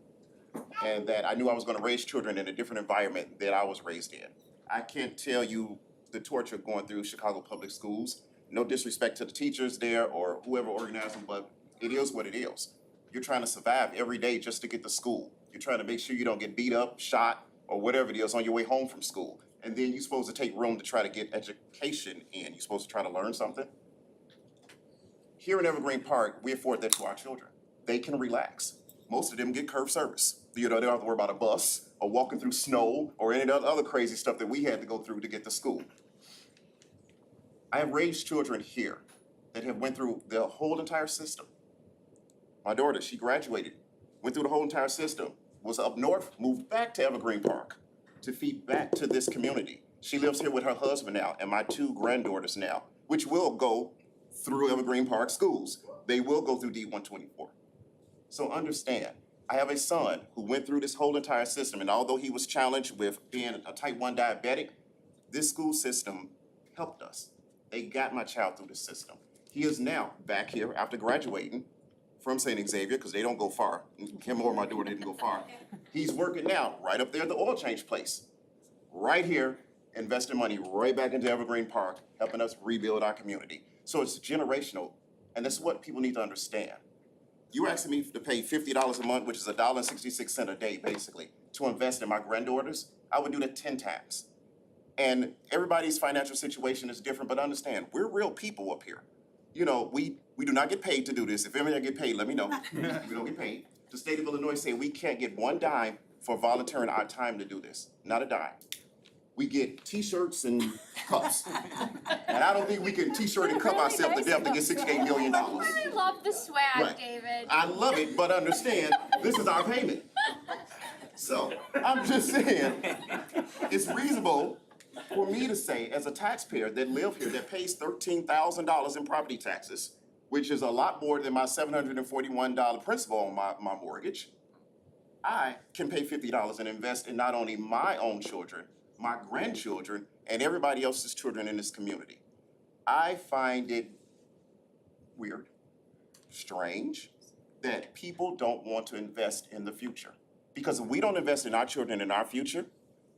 and that I knew I was gonna raise children in a different environment that I was raised in. I can't tell you the torture going through Chicago public schools. No disrespect to the teachers there or whoever organized them, but it is what it is. You're trying to survive every day just to get to school. You're trying to make sure you don't get beat up, shot, or whatever it is on your way home from school. And then you're supposed to take room to try to get education in. You're supposed to try to learn something. Here in Evergreen Park, we afford that to our children. They can relax. Most of them get curb service. You know, they don't have to worry about a bus or walking through snow or any other crazy stuff that we had to go through to get to school. I have raised children here that have went through the whole entire system. My daughter, she graduated, went through the whole entire system, was up north, moved back to Evergreen Park to feed back to this community. She lives here with her husband now and my 2 granddaughters now, which will go through Evergreen Park schools. They will go through D124. So understand, I have a son who went through this whole entire system, and although he was challenged with being a type 1 diabetic, this school system helped us. They got my child through the system. He is now back here after graduating from St. Xavier, because they don't go far. Him or my daughter didn't go far. He's working now right up there at the oil change place. Right here, investing money right back into Evergreen Park, helping us rebuild our community. So it's generational, and that's what people need to understand. You asking me to pay $50 a month, which is $1.66 a day, basically, to invest in my granddaughters, I would do that 10 times. And everybody's financial situation is different, but understand, we're real people up here. You know, we do not get paid to do this. If anybody get paid, let me know. We don't get paid. The state of Illinois say we can't get one dime for volunteering our time to do this, not a dime. We get T-shirts and cups. And I don't think we can T-shirt and cup ourselves to death to get $68 million. I love the swag, Right. David. I love it, but understand, this is our payment. So, I'm just saying, it's reasonable for me to say, as a taxpayer that live here, that pays $13,000 in property taxes, which is a lot more than my $741 principal on my mortgage, I can pay $50 and invest in not only my own children, my grandchildren, and everybody else's children in this community. I find it weird, strange, that people don't want to invest in the future. Because if we don't invest in our children and our future,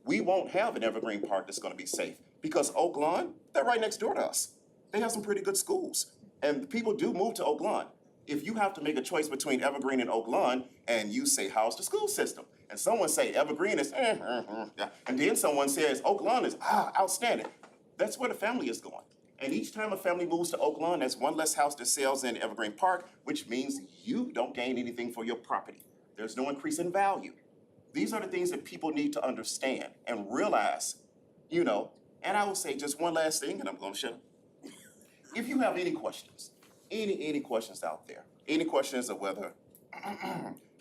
we won't have an Evergreen Park that's gonna be safe. Because Oak Lawn, they're right next door to us. They have some pretty good schools. And people do move to Oak Lawn. If you have to make a choice between Evergreen and Oak Lawn, and you say, how's the school system? And someone say Evergreen is, yeah. And then someone says Oak Lawn is, outstanding. That's where the family is going. And each time a family moves to Oak Lawn, there's one less house that sells in Evergreen Park, which means you don't gain anything for your property. There's no increase in value. These are the things that people need to understand and realize, you know. And I will say just one last thing, and I'm gonna shut up. If you have any questions, any questions out there, any questions of whether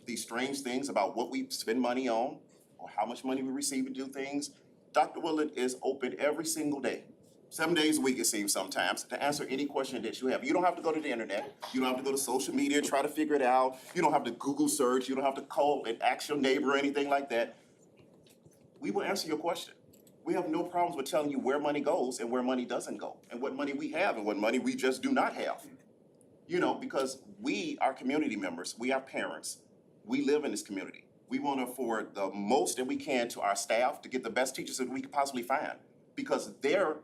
these strange things about what we spend money on or how much money we receive to do things, Dr. Willard is open every single day, 7 days a week it seems sometimes, to answer any question that you have. You don't have to go to the internet. You don't have to go to social media, try to figure it out. You don't have to Google search. You don't have to call and ask your neighbor or anything like that. We will answer your question. We have no problems with telling you where money goes and where money doesn't go, and what money we have and what money we just do not have. You know, because we are community members, we are parents, we live in this community. We want to afford the most that we can to our staff to get the best teachers that we could possibly find, because they're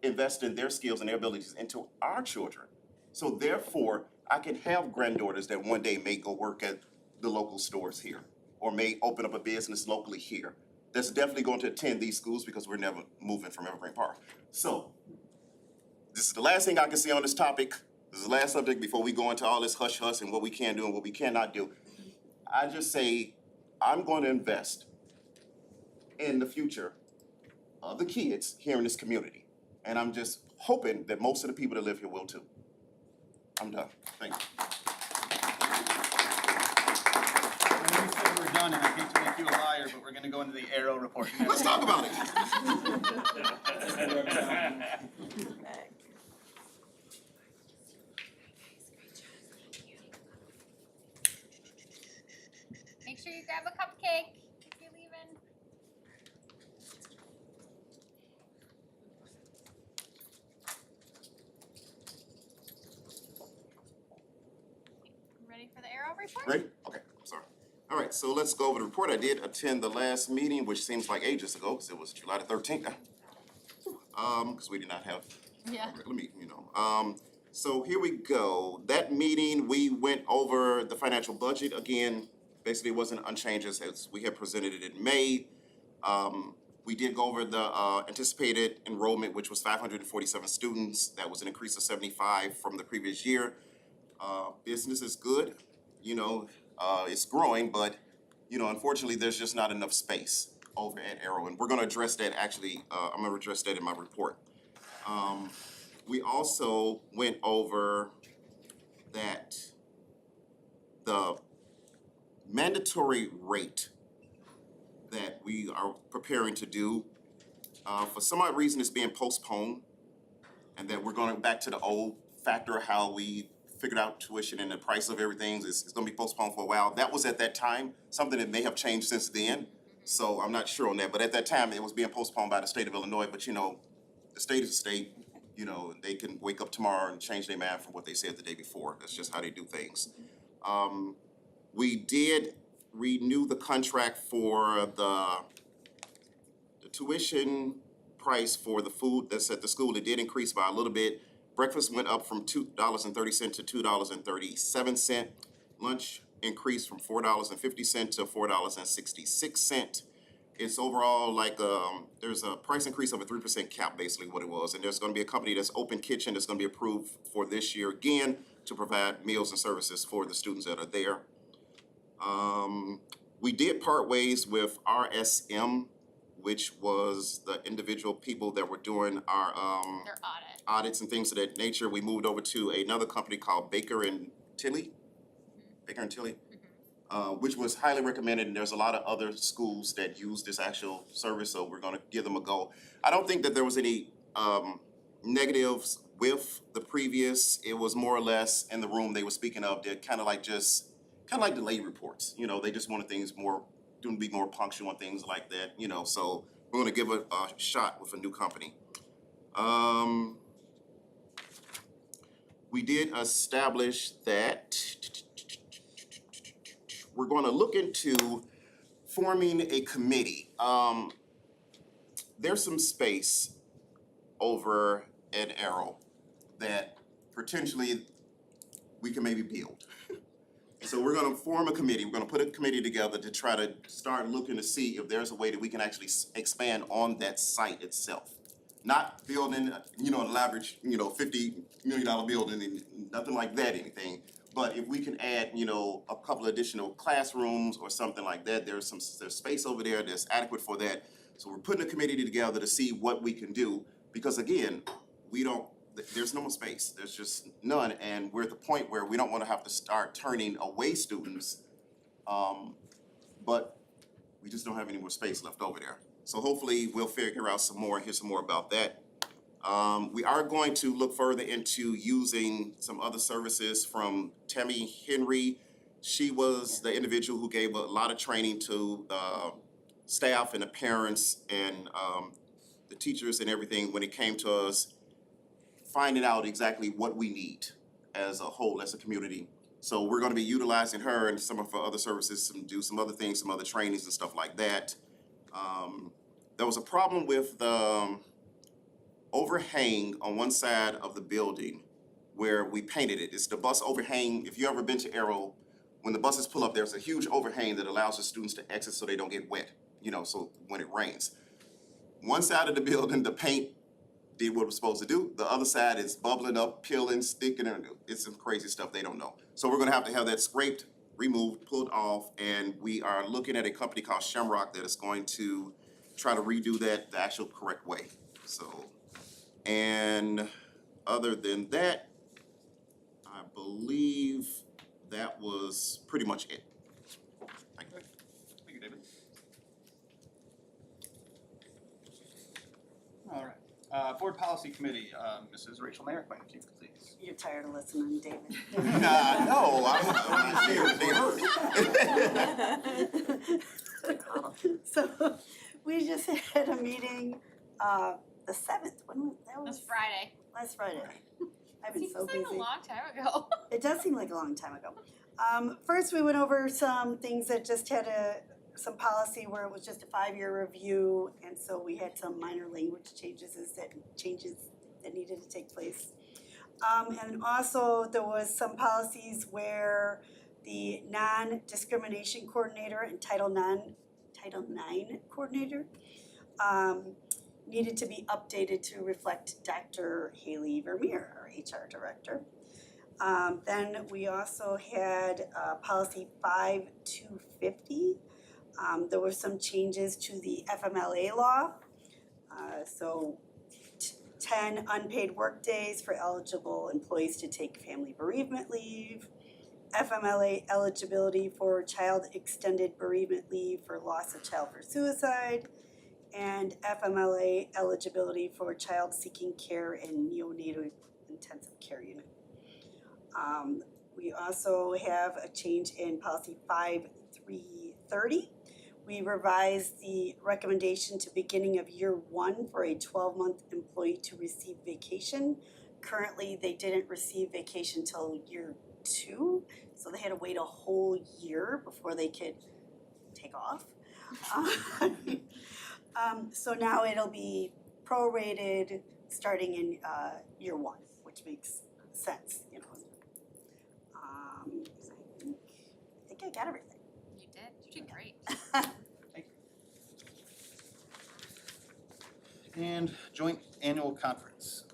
investing their skills and their abilities into our children. So therefore, I can have granddaughters that one day may go work at the local stores here, or may open up a business locally here. That's definitely going to attend these schools because we're never moving from Evergreen Park. So, this is the last thing I can say on this topic. This is the last subject before we go into all this hush-hush and what we can do and what we cannot do. I just say, I'm going to invest in the future of the kids here in this community. And I'm just hoping that most of the people that live here will too. I'm done, thank you. I know you said we're done, and I hate to make you a liar, but we're gonna go into the Arrow report. Let's talk about it. Make sure you grab a cupcake if you're leaving. Ready for the Arrow report? Ready? Okay, sorry. All right, so let's go over the report. I did attend the last meeting, which seems like ages ago, because it was July the 13th now. Because we did not have Yeah. a regular meeting, you know. So here we go. That meeting, we went over the financial budget. Again, basically it wasn't unchanged as we had presented it in May. We did go over the anticipated enrollment, which was 547 students. That was an increase of 75 from the previous year. Business is good, you know, it's growing, but, you know, unfortunately, there's just not enough space over at Arrow, and we're gonna address that actually, I'm gonna address that in my report. We also went over that the mandatory rate that we are preparing to do, for some odd reason, it's being postponed, and that we're going back to the old factor, how we figured out tuition and the price of everything is gonna be postponed for a while. That was at that time, something that may have changed since then, so I'm not sure on that, but at that time, it was being postponed by the state of Illinois, but you know, the state is the state, you know, they can wake up tomorrow and change their mind from what they said the day before, that's just how they do things. We did renew the contract for the tuition price for the food that's at the school. It did increase by a little bit. Breakfast went up from $2.30 to $2.37. Lunch increased from $4.50 to $4.66. It's overall like, there's a price increase of a 3% cap, basically what it was. And there's gonna be a company that's Open Kitchen that's gonna be approved for this year again to provide meals and services for the students that are there. We did part ways with RSM, which was the individual people that were doing our Their audit. audits and things of that nature. We moved over to another company called Baker and Tilly, which was highly recommended, and there's a lot of other schools that use this actual service, so we're gonna give them a go. I don't think that there was any negatives with the previous. It was more or less in the room they were speaking of, they're kind of like delayed reports, you know, they just wanted things more, to be more punctual and things like that, you know, so we're gonna give it a shot with a new company. We did establish that we're gonna look into forming a committee. There's some space over at Arrow that potentially we can maybe build. So we're gonna form a committee, we're gonna put a committee together to try to start looking to see if there's a way that we can actually expand on that site itself. Not building, you know, an elaborate, you know, $50 million building and nothing like that, anything. But if we can add, you know, a couple additional classrooms or something like that, there's space over there that's adequate for that. So we're putting a committee together to see what we can do, because again, there's no more space, there's just none, and we're at the point where we don't wanna have to start turning away students. But we just don't have any more space left over there. So hopefully we'll figure out some more, hear some more about that. We are going to look further into using some other services from Tammy Henry. She was the individual who gave a lot of training to staff and the parents and the teachers and everything when it came to us finding out exactly what we need as a whole, as a community. So we're gonna be utilizing her and some of her other services to do some other things, some other trainings and stuff like that. There was a problem with the overhang on one side of the building where we painted it. It's the bus overhang. If you ever been to Arrow, when the buses pull up, there's a huge overhang that allows the students to exit so they don't get wet, you know, so when it rains. One side of the building, the paint did what it was supposed to do. The other side is bubbling up, peeling, sticking, and it's some crazy stuff they don't know. So we're gonna have to have that scraped, removed, pulled off, and we are looking at a company called Shamrock that is going to try to redo that the actual correct way. So And other than that, I believe that was pretty much it. Thank you. Thank you, David. All right, Board Policy Committee, Mrs. Rachel Merrick, if you could please. You're tired of listening, David. No, I'm So, we just had a meeting, the 7th, when was, that was? It's Friday. Last Friday. I've been so Seems busy. like a long time ago. It does seem like a long time ago. First, we went over some things that just had some policy where it was just a 5-year review, and so we had some minor language changes that needed to take place. And also, there was some policies where the non-discrimination coordinator and Title IX coordinator needed to be updated to reflect Dr. Haley Vermeer, our HR director. Then we also had policy 5250. There were some changes to the FMLA law. So 10 unpaid workdays for eligible employees to take family bereavement leave. FMLA eligibility for child extended bereavement leave for loss of child for suicide. And FMLA eligibility for child seeking care in neonatal intensive care unit. We also have a change in policy 5330. We revised the recommendation to beginning of year 1 for a 12-month employee to receive vacation. Currently, they didn't receive vacation till year 2, so they had to wait a whole year before they could take off. So now it'll be prorated starting in year 1, which makes sense, you know. I think I got everything. You did great. And joint annual conference.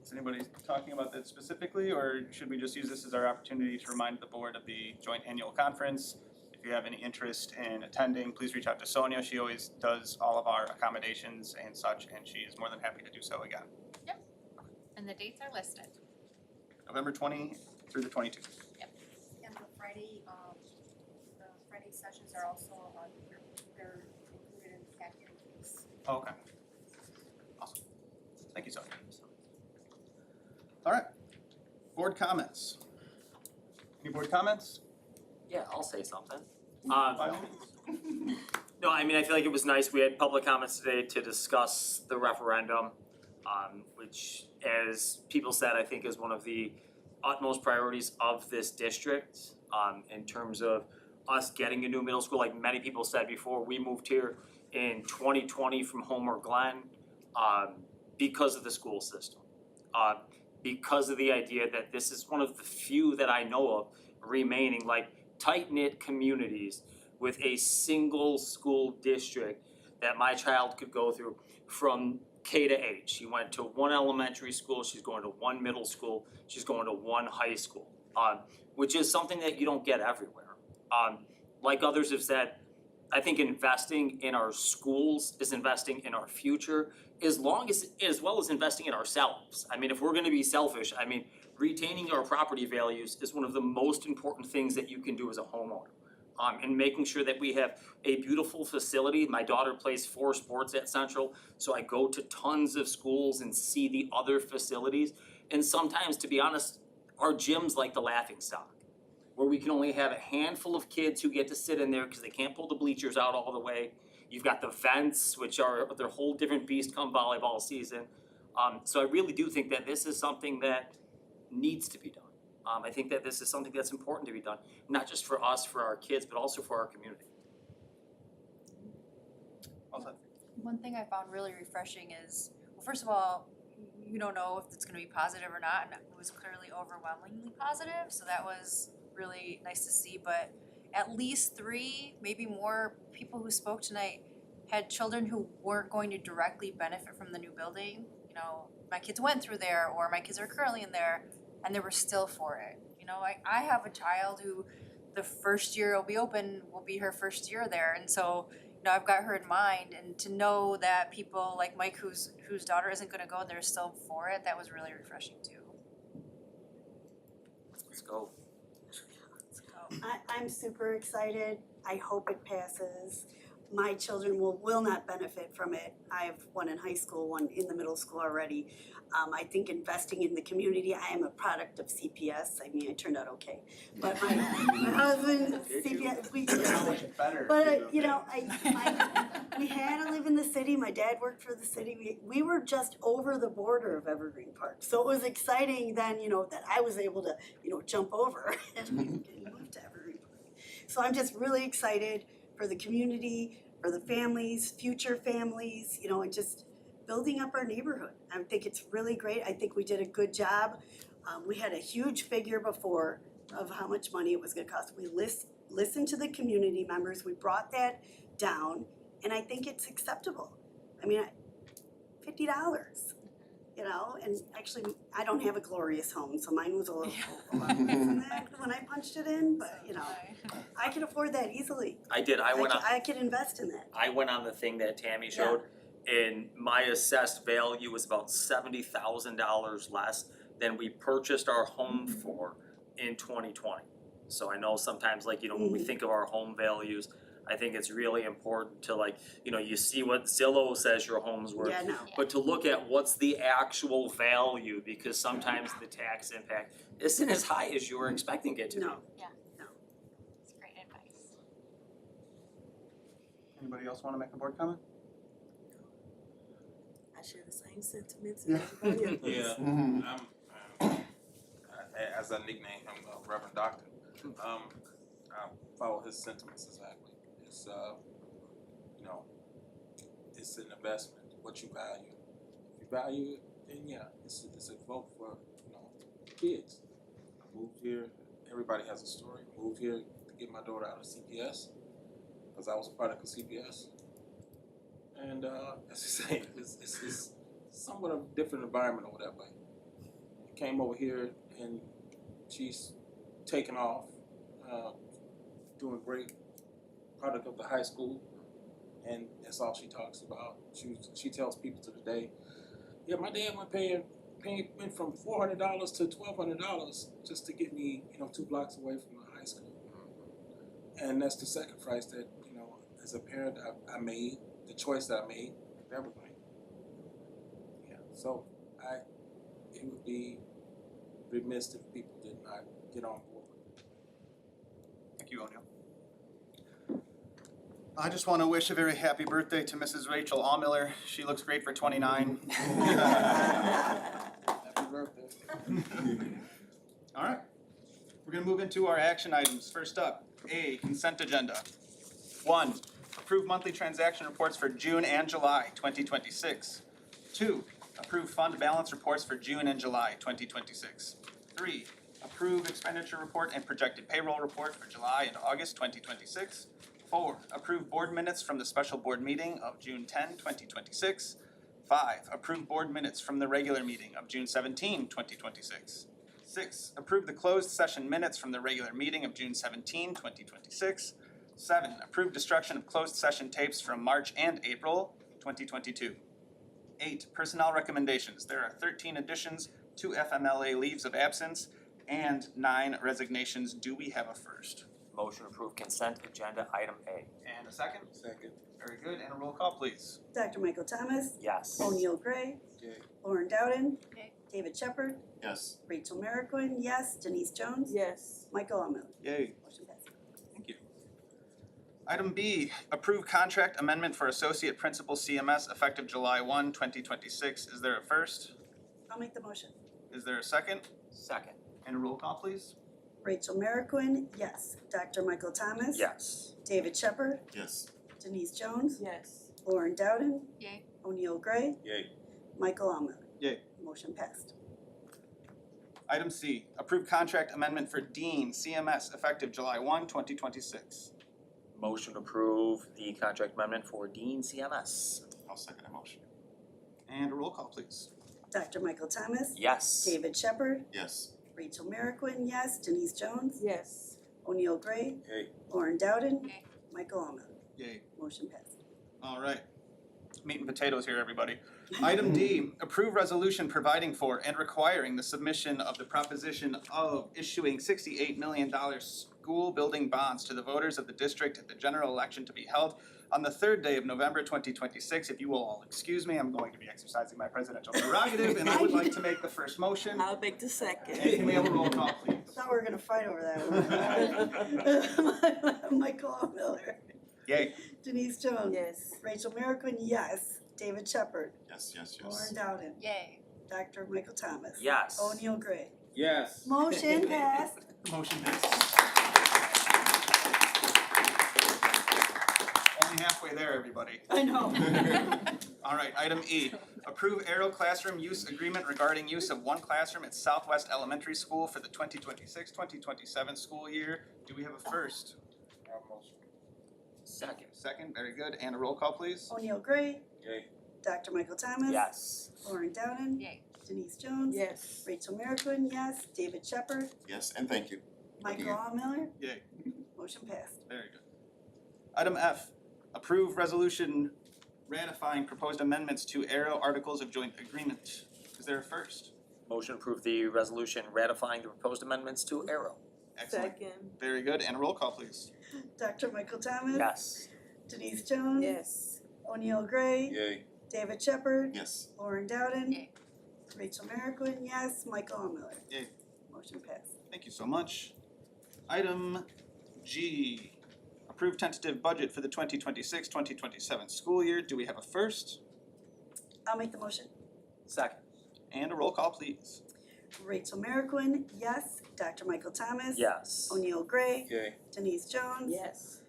Is anybody talking about that specifically, or should we just use this as our opportunity to remind the board of the joint annual conference? If you have any interest in attending, please reach out to Sonia. She always does all of our accommodations and such, and she is more than happy to do so again. Yep. And the dates are listed. November 20 through the 22. And the Friday sessions are also they're included in the packet. Oh, okay. Awesome. Thank you, Sonia. All right. Board comments. Any board comments? Yeah, I'll say something. By all means. No, I mean, I feel like it was nice, we had public comments today to discuss the referendum, which, as people said, I think is one of the utmost priorities of this district, in terms of us getting a new middle school. Like many people said before, we moved here in 2020 from Homer Glen, because of the school system. Because of the idea that this is one of the few that I know of remaining, like, tight-knit communities with a single school district that my child could go through from K to H. She went to one elementary school, she's going to one middle school, she's going to one high school, which is something that you don't get everywhere. Like others have said, I think investing in our schools is investing in our future, as well as investing in ourselves. I mean, if we're gonna be selfish, I mean, retaining our property values is one of the most important things that you can do as a homeowner. And making sure that we have a beautiful facility. My daughter plays 4 sports at Central, so I go to tons of schools and see the other facilities. And sometimes, to be honest, our gym's like the laughingstock, where we can only have a handful of kids who get to sit in there because they can't pull the bleachers out all the way. You've got the vents, which are their whole different beast come volleyball season. So I really do think that this is something that needs to be done. I think that this is something that's important to be done, not just for us, for our kids, but also for our community. One thing I found really refreshing is, well, first of all, you don't know if it's gonna be positive or not, and it was clearly overwhelmingly positive, so that was really nice to see, but at least 3, maybe more people who spoke tonight had children who weren't going to directly benefit from the new building. You know, my kids went through there, or my kids are currently in there, and they were still for it. You know, I have a child who the first year it'll be open will be her first year there, and so, now I've got her in mind, and to know that people like Mike, whose daughter isn't gonna go, and they're still for it, that was really refreshing too. Let's go. I'm super excited. I hope it passes. My children will not benefit from it. I have one in high school, one in the middle school already. I think investing in the community, I am a product of CPS. I mean, I turned out okay. But my husband, CPS, we, but you know, we had to live in the city. My dad worked for the city. We were just over the border of Evergreen Park. So it was exciting then, you know, that I was able to, you know, jump over and move to Evergreen Park. So I'm just really excited for the community, for the families, future families, you know, and just building up our neighborhood. I think it's really great. I think we did a good job. We had a huge figure before of how much money it was gonna cost. We listened to the community members, we brought that down, and I think it's acceptable. I mean, $50, you know, and actually, I don't have a glorious home, so mine was a lot less than that when I punched it in, but, you know, I can afford that easily. I did, I could invest in that. I went on the thing that Tammy showed, and my assessed value was about $70,000 less than we purchased our home for in 2020. So I know sometimes, like, you know, when we think of our home values, I think it's really important to, like, you know, you see what Zillow says your home's worth. Yeah, no. But to look at what's the actual value, because sometimes the tax impact isn't as high as you were expecting it to be. No. It's great advice. Anybody else wanna make a board comment? I share the same sentiments as everybody else. Yeah, as I nickname him, Reverend Doctor, I follow his sentiments exactly. It's, you know, it's an investment, what you value. If you value it, then yeah, it's a vote for, you know, kids. I moved here, everybody has a story. Moved here to get my daughter out of CPS, because I was a product of CPS. And as you say, it's somewhat of a different environment over that way. Came over here and she's taken off, doing great, product of the high school, and that's all she talks about. She tells people to the day, yeah, my dad went from $400 to $1,200 just to get me, you know, 2 blocks away from the high school. And that's the sacrifice that, you know, as a parent I made, the choice that I made with everything. Yeah, so it would be remiss if people did not get on board. Thank you, O'Neill. I just want to wish a very happy birthday to Mrs. Rachel Allmiller. She looks great for 29. Happy birthday. All right, we're gonna move into our action items. First up, A, consent agenda. 1, approve monthly transaction reports for June and July 2026. 2, approve fund balance reports for June and July 2026. 3, approve expenditure report and projected payroll report for July and August 2026. 4, approve board minutes from the special board meeting of June 10, 2026. 5, approve board minutes from the regular meeting of June 17, 2026. 6, approve the closed session minutes from the regular meeting of June 17, 2026. 7, approve destruction of closed session tapes from March and April 2022. 8, personnel recommendations. There are 13 additions, 2 FMLA leaves of absence, and 9 resignations. Do we have a first? Motion to approve consent agenda item A. And a second? Second. Very good, and a roll call, please. Dr. Michael Thomas, Yes. O'Neill Gray, Yay. Lauren Dowden, Yay. David Shepherd, Yes. Rachel Merrickwin, yes, Denise Jones, Yes. Michael Allmiller. Yay. Motion passed. Thank you. Item B, approve contract amendment for Associate Principal CMS effective July 1, 2026. Is there a first? I'll make the motion. Is there a second? Second. And a roll call, please. Rachel Merrickwin, yes. Dr. Michael Thomas. Yes. David Shepherd, Yes. Denise Jones, Yes. Lauren Dowden, Yay. O'Neill Gray, Yay. Michael Allmiller. Yay. Motion passed. Item C, approve contract amendment for Dean CMS effective July 1, 2026. Motion to approve the contract amendment for Dean CMS. I'll second that motion. And a roll call, please. Dr. Michael Thomas. Yes. David Shepherd, Yes. Rachel Merrickwin, yes. Denise Jones, Yes. O'Neill Gray, Yay. Lauren Dowden, Yay. Michael Allmiller. Yay. Motion passed. All right. Meat and potatoes here, everybody. Item D, approve resolution providing for and requiring the submission of the proposition of issuing $68 million school building bonds to the voters of the district at the general election to be held on the third day of November 2026. If you will all excuse me, I'm going to be exercising my presidential prerogative, and I would like to make the first motion. I'll make the second. And can we have a roll call, please? Thought we were gonna fight over that. Michael Miller. Yay. Denise Jones. Yes. Rachel Merrickwin, yes. David Shepherd. Yes, yes, Lauren yes. Dowden. Yay. Dr. Michael Thomas. Yes. O'Neill Gray. Yes. Motion passed. Motion passed. Only halfway there, everybody. I know. All right, item E, approve Aero classroom use agreement regarding use of one classroom at Southwest Elementary School for the 2026-2027 school year. Do we have a first? Second. Second, very good. And a roll call, please. O'Neill Gray. Yay. Dr. Michael Thomas. Yes. Lauren Dowden. Yay. Denise Jones. Yes. Rachel Merrickwin, yes. David Shepherd. Yes, and thank you. Michael Miller. Yay. Motion passed. Very good. Item F, approve resolution ratifying proposed amendments to Aero Articles of Joint Agreement. Is there a first? Motion to approve the resolution ratifying the proposed amendments to Aero. Excellent. Very good. And a roll call, please. Dr. Michael Thomas. Yes. Denise Jones. Yes. O'Neill Gray. Yay. David Shepherd. Yes. Lauren Dowden. Yay. Rachel Merrickwin, yes. Michael Miller. Yay. Motion passed. Thank you so much. Item G, approve tentative budget for the 2026-2027 school year. Do we have a first? I'll make the motion. Second. And a roll call, please. Rachel Merrickwin, yes. Dr. Michael Thomas. Yes. O'Neill Gray. Yay. Denise Jones. Yes.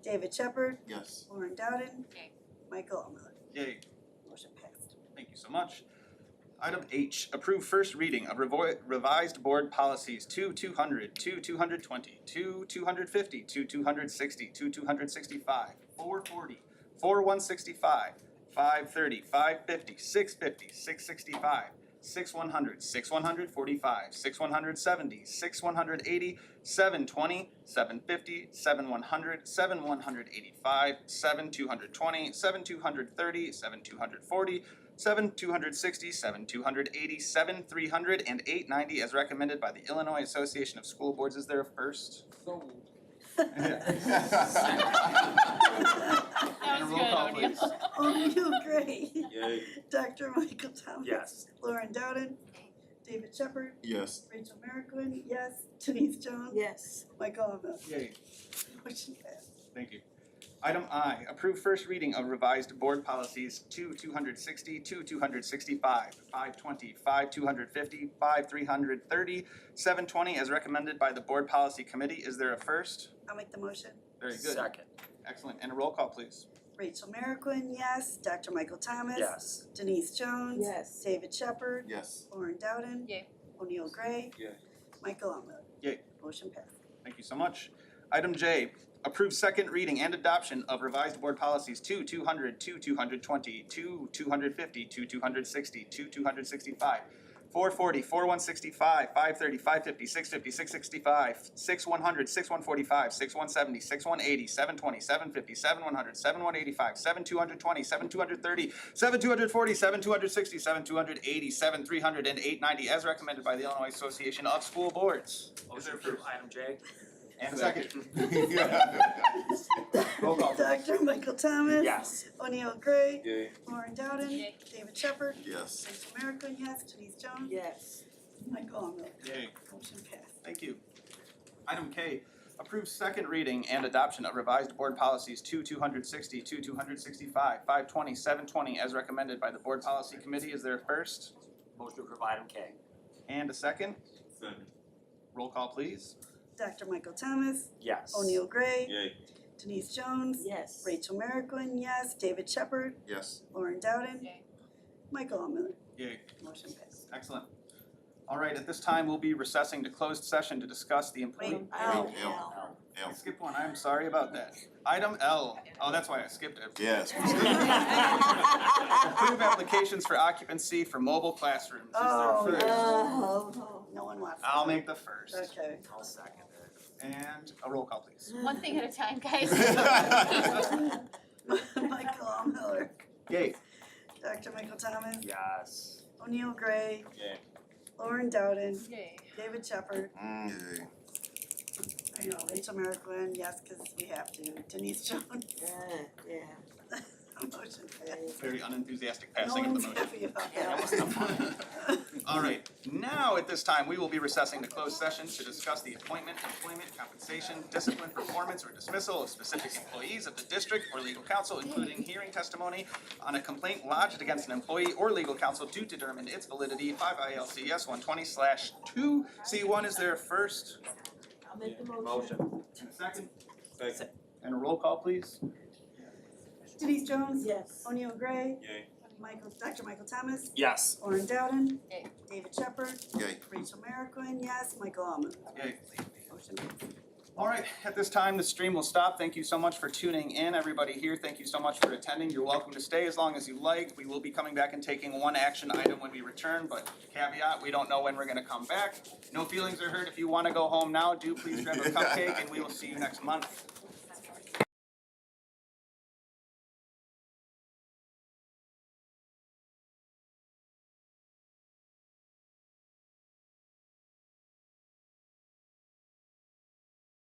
David Shepherd. Yes. Lauren Dowden. Yay. Michael Miller. Yay. Motion passed. Thank you so much. Item H, approve first reading of revised board policies 2-200, 2-220, 2-250, 2-260, 2-265, 440, 4-165, 530, 550, 650, 665, 6-100, 6-145, 6-170, 6-180, 720, 750, 7-100, 7-185, 7-220, 7-230, 7-240, 7-260, 7-280, 7-300, and 890 as recommended by the Illinois Association of School Boards. Is there a first? So. And a roll call, please. O'Neill Gray. Yay. Dr. Michael Thomas. Yes. Lauren Dowden. David Shepherd. Yes. Rachel Merrickwin, yes. Denise Jones. Yes. Michael Miller. Yay. Motion passed. Thank you. Item I, approve first reading of revised board policies 2-260, 2-265, 520, 5-250, 5-330, 720 as recommended by the board policy committee. Is there a first? I'll make the motion. Very good. Second. Excellent. And a roll call, please. Rachel Merrickwin, yes. Dr. Michael Thomas. Yes. Denise Jones. Yes. David Shepherd. Yes. Lauren Dowden. Yay. O'Neill Gray. Yay. Michael Miller. Yay. Motion passed. Thank you so much. Item J, approve second reading and adoption of revised board policies 2-200, 2-220, 2-250, 2-260, 2-265, 440, 4-165, 530, 550, 650, 665, 6-100, 6-145, 6-170, 6-180, 720, 750, 7-100, 7-185, 7-220, 7-230, 7-240, 7-260, 7-280, 7-300, and 890 as recommended by the Illinois Association of School Boards. Motion to approve item J. And a second. Roll call. Dr. Michael Thomas. Yes. O'Neill Gray. Yay. Lauren Dowden. Yay. David Shepherd. Yes. Rachel Merrickwin, yes. Denise Jones. Yes. Michael Miller. Yay. Motion passed. Thank you. Item K, approve second reading and adoption of revised board policies 2-260, 2-265, 520, 720 as recommended by the board policy committee. Is there a first? Motion to approve item K. And a second? Second. Roll call, please. Dr. Michael Thomas. Yes. O'Neill Gray. Yay. Denise Jones. Yes. Rachel Merrickwin, yes. David Shepherd. Yes. Lauren Dowden. Yay. Michael Miller. Yay. Motion passed. Excellent. All right, at this time, we'll be recessing to closed session to discuss the employee. Wait, L. I L. skipped one, I'm sorry about that. Item L, oh, that's why I skipped it. Yes. Approve applications for occupancy for mobile classrooms. Is there a first? No one wants. I'll make the first. Okay. I'll second it. And a roll call, please. One thing at a time, guys. Michael Miller, Yay. Dr. Michael Thomas, Yes. O'Neill Gray, Yay. Lauren Dowden, Yay. David Shepherd, Yay. I know, Rachel Merrickwin, yes, cause we have to, Denise Jones. Yeah. Motion passed. Very unenthusiastic No passing of the one's motion. happy about Yeah, that. wasn't fun. All right, now at this time, we will be recessing to closed session to discuss the appointment, employment, compensation, discipline, performance, or dismissal of specific employees of the district or legal counsel, including hearing testimony on a complaint lodged against an employee or legal counsel to determine its validity, 5 ILCS 120/2. C1 is there first. I'll make the Motion. And a second. Second. And a roll call, please. Denise Jones. Yes. O'Neill Gray, Yay. Dr. Michael Thomas, Yes. Lauren Dowden, Yay. David Shepherd, Yay. Rachel Merrickwin, yes, Michael Almond. Yay. Motion passed. All right, at this time, the stream will stop. Thank you so much for tuning in, everybody here. Thank you so much for attending. You're welcome to stay as long as you like. We will be coming back and taking one action item when we return, but caveat, we don't know when we're gonna come back. No feelings are hurt. If you wanna go home now, do please grab a cupcake and we will see you next month.